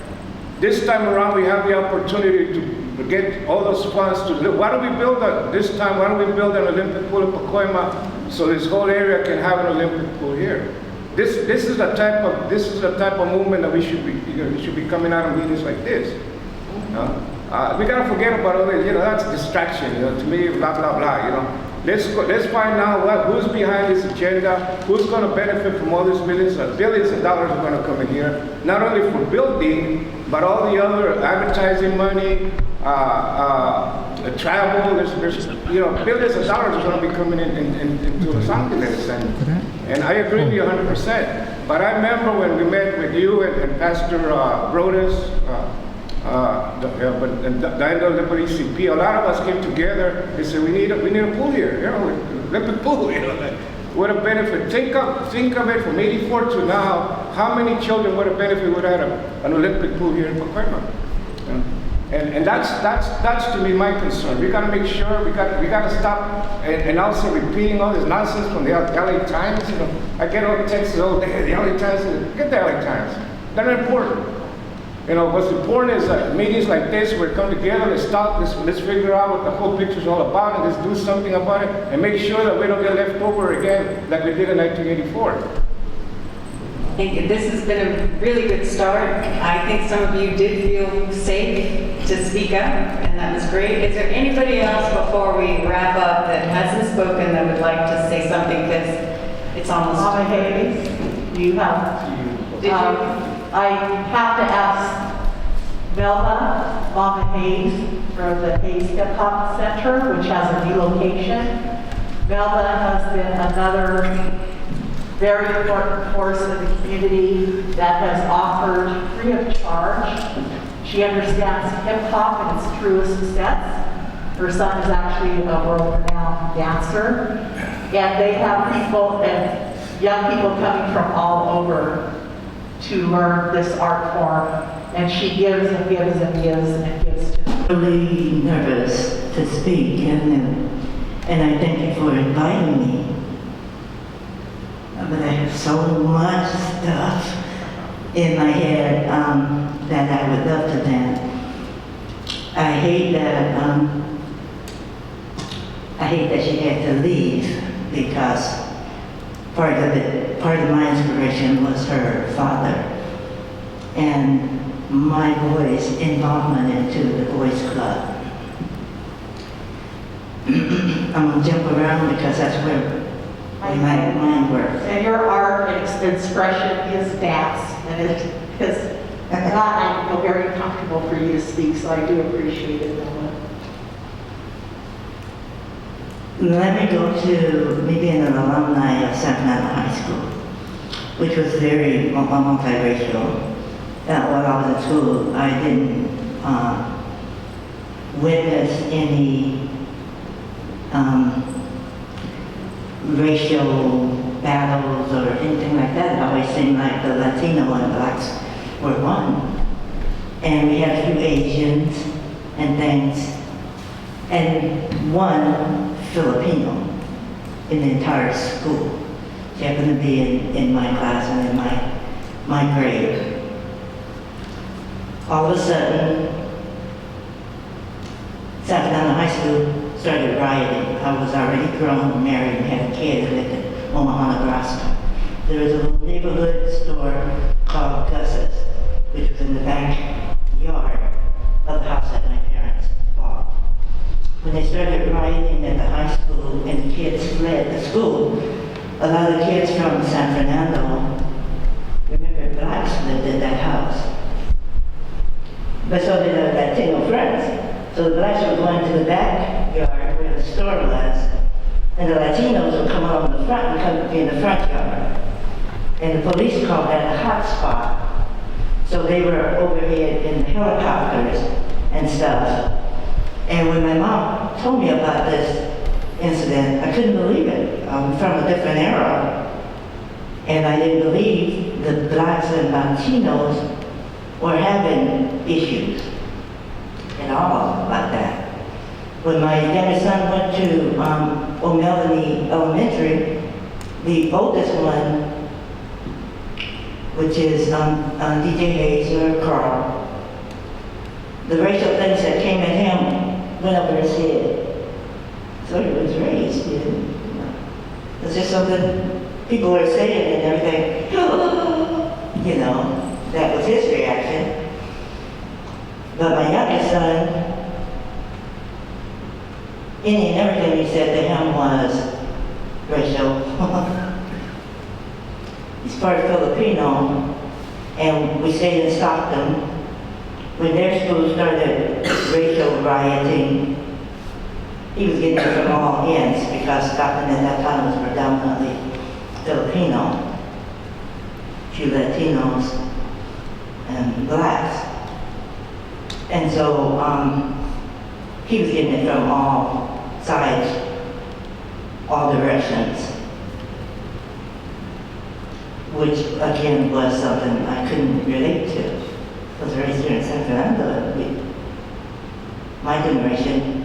This time around, we have the opportunity to get all those funds to. Why don't we build this time? Why don't we build an Olympic pool in Pacoima so this whole area can have an Olympic pool here? This is the type of movement that we should be coming out of meetings like this. We gotta forget about all this. That's distraction. To me, blah blah blah. Let's find out who's behind this agenda. Who's going to benefit from all these billions of dollars are going to come in here. Not only for building, but all the other advertising money, travel. There's billions of dollars are going to be coming into Los Angeles, and I agree with you 100%. But I remember when we met with you and Pastor Brodas, and the NAACP, a lot of us came together. They said we need a pool here, Olympic pool. What a benefit! Think of it from '84 to now. How many children would have benefited would have an Olympic pool here in Pacoima? And that's to me my concern. We got to make sure we got to stop and also repeating all this nonsense from the LA Times. I get all the texts all day. The LA Times, get the LA Times. They're not important. What's important is that meetings like this, where we come together, let's figure out what the whole picture is all about, and let's do something about it, and make sure that we don't get left over again like we did in 1984. I think this has been a really good start. I think some of you did feel safe to speak up, and that was great. Is there anybody else before we wrap up that hasn't spoken that would like to say something? Because it's almost. Mama Hayes, you have. Did you? I have to ask Velva Mama Hayes for the Hayes Hip Hop Center, which has a new location. Velva has been another very important force in the community that has offered free of charge. She understands hip hop in its truest sense. Her son is actually a world-renowned dancer. And they have people and young people coming from all over to learn this art form, and she gives and gives and gives and gives to them. Really nervous to speak, and I thank you for inviting me. But I have so much stuff in my head that I would love to vent. I hate that she had to leave because part of my inspiration was her father and my boys' involvement into the Boys Club. I'm gonna jump around because that's where my mind works. And your art and expression is dance, and it is I feel very comfortable for you to speak, so I do appreciate it. Let me go to me being an alumni of San Fernando High School, which was very multiracial. While I was at school, I didn't witness any racial battles or anything like that. It always seemed like the Latino and blacks were one. And we had a few Asians and things, and one Filipino in the entire school. She happened to be in my class and in my grade. All of a sudden, San Fernando High School started rioting. I was already grown, married, and had a kid who lived in Omaha, Nebraska. There was a little neighborhood store called Gus's, which was in the backyard of the house that my parents bought. When they started rioting at the high school and the kids fled the school, a lot of kids from San Fernando, remember blacks lived in that house. But so did our Latino friends. So the blacks were going to the backyard where the store was, and the Latinos would come out on the front and come be in the front yard. And the police called that a hot spot. So they were overhead in helicopters and stuff. And when my mom told me about this incident, I couldn't believe it. I'm from a different era. And I didn't believe the blacks and Latinos were having issues at all like that. When my youngest son went to O'Melveny Elementary, the oldest one, which is DJ Hayes or Carl, the racial things that came at him went over his head. So he was raised, you know. It's just something people were saying and everything, you know, that was his reaction. But my youngest son, any and everything he said to him was racial. He's part Filipino, and we stayed in Stockton. When their school started racial rioting, he was getting it from all ends because Stockton at that time was predominantly Filipino, few Latinos, and blacks. And so he was getting it from all sides, all directions, which again was something I couldn't relate to. I was raised here in San Fernando. My generation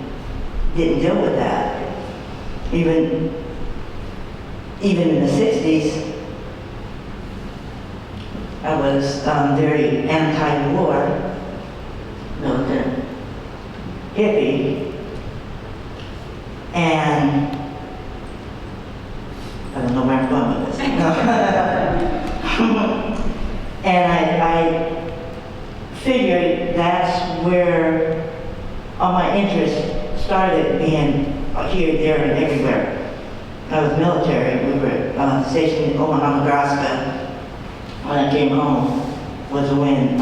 didn't deal with that. Even in the 60s, I was very anti-war, militant, hippie, and I don't know where I'm going with this. And I figured that's where all my interests started, being here, there, and everywhere. I was military. We were stationed in Omaha, Nebraska. When I came home was when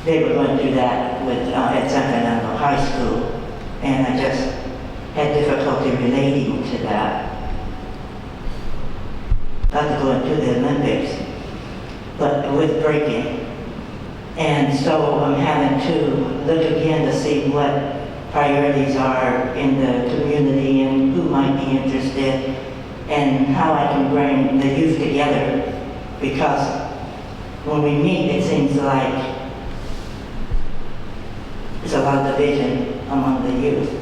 they were going through that with at San Fernando High School, and I just had difficulty relating to that. Not to go into the Olympics, but with breaking. And so I'm having to look again to see what priorities are in the community and who might be interested and how I can bring the youth together. Because when we meet, it seems like there's a lot of division among the youth.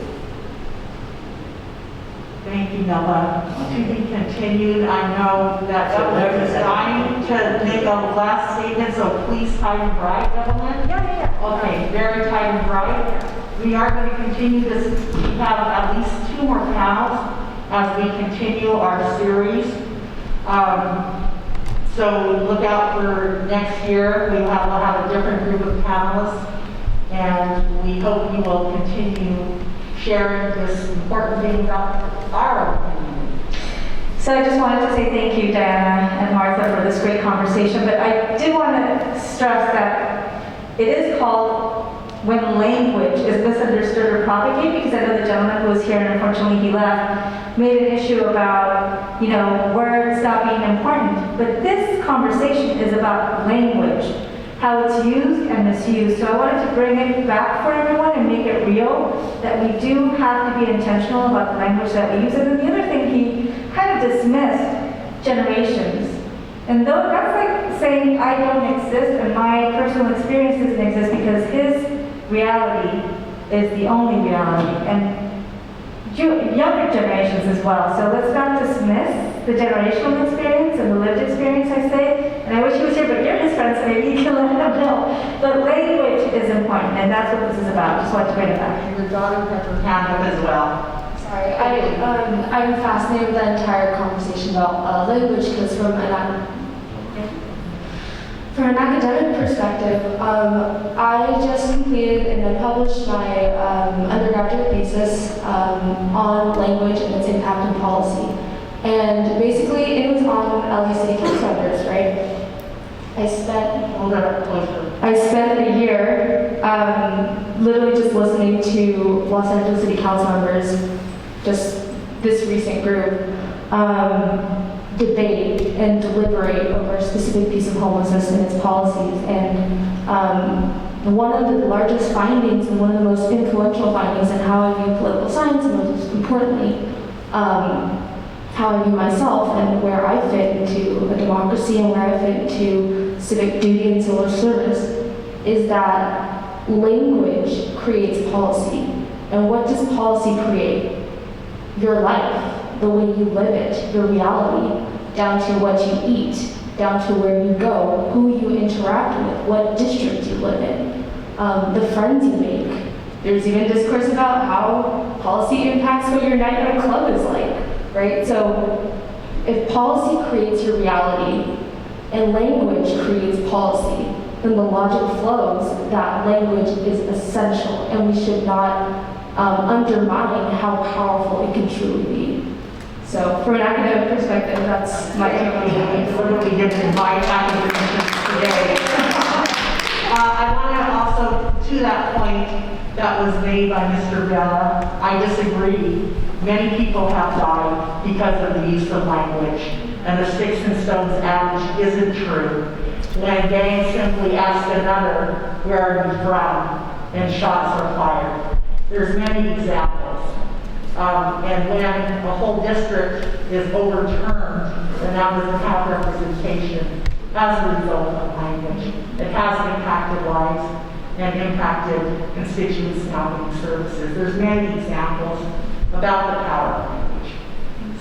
Thank you, Nella. To be continued. I know that Evelyn is dying to make a last statement, so please tight and bright, Evelyn. Yeah. Okay, very tight and bright. We are going to continue this. We have at least 2 more panels as we continue our series. So look out for next year. We'll have a different group of panelists, and we hope you will continue sharing this important thing about our community. So I just wanted to say thank you, Diana and Martha, for this great conversation, but I did want to stress that it is called When Language is Misunderstood or Propagated, because I know the gentleman who was here, and unfortunately he left, made an issue about, words not being important. But this conversation is about language, how it's used and misused. So I wanted to bring it back for everyone and make it real, that we do have to be intentional about the language that we use. And then the other thing, he kind of dismissed generations. And though that's like saying I don't exist and my personal experience doesn't exist because his reality is the only reality, and younger generations as well. So let's not dismiss the generational experience and the lived experience, I say. And I wish he was here, but you're his friend, so maybe you can let him know. But language is important, and that's what this is about. Just wanted to bring it back. Your daughter has her hand up as well. Sorry, I'm fascinated with the entire conversation about language because from an academic perspective, I just completed and I published my undergraduate thesis on language and its impact on policy. And basically, it was on LA City Council members, right? I spent a year literally just listening to Los Angeles City Council members, just this recent group, debate and deliberate over a specific piece of homelessness and its policies. And one of the largest findings and one of the most influential findings in how I view political science, and most importantly, how I view myself and where I fit into a democracy and where I fit into civic duty and civil service, is that language creates policy. And what does policy create? Your life, the way you live it, your reality, down to what you eat, down to where you go, who you interact with, what district you live in, the friends you make. There's even discourse about how policy impacts what your night at a club is like, right? So if policy creates your reality and language creates policy, then the logic flows that language is essential and we should not undermine how powerful it can truly be. So from an academic perspective, that's my opinion. Literally given my academics today. I want to also, to that point that was made by Mr. Bella, I disagree. Many people have died because of the use of language, and the sticks and stones adage isn't true. When gangs simply ask another, where are you from, and shots are fired. There's many examples. And when a whole district is overturned, then that was a town representation as a result of language. It has impacted lives and impacted constituents now getting services. There's many examples about the power of language.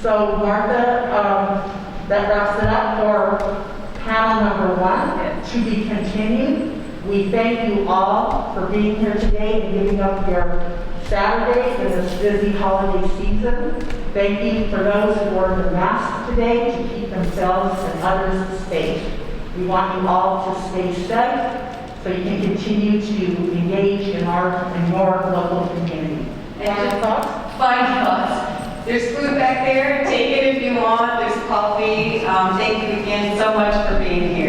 So Martha, that wraps it up for panel number 1, to be continued. We thank you all for being here today and giving up your Saturday in this busy holiday season. Thank you for those who wore the mask today to keep themselves and others safe. We want you all to stay safe so you can continue to engage in your local community. And final thoughts. There's food back there. Take it if you want. There's coffee. Thank you again so much for being here.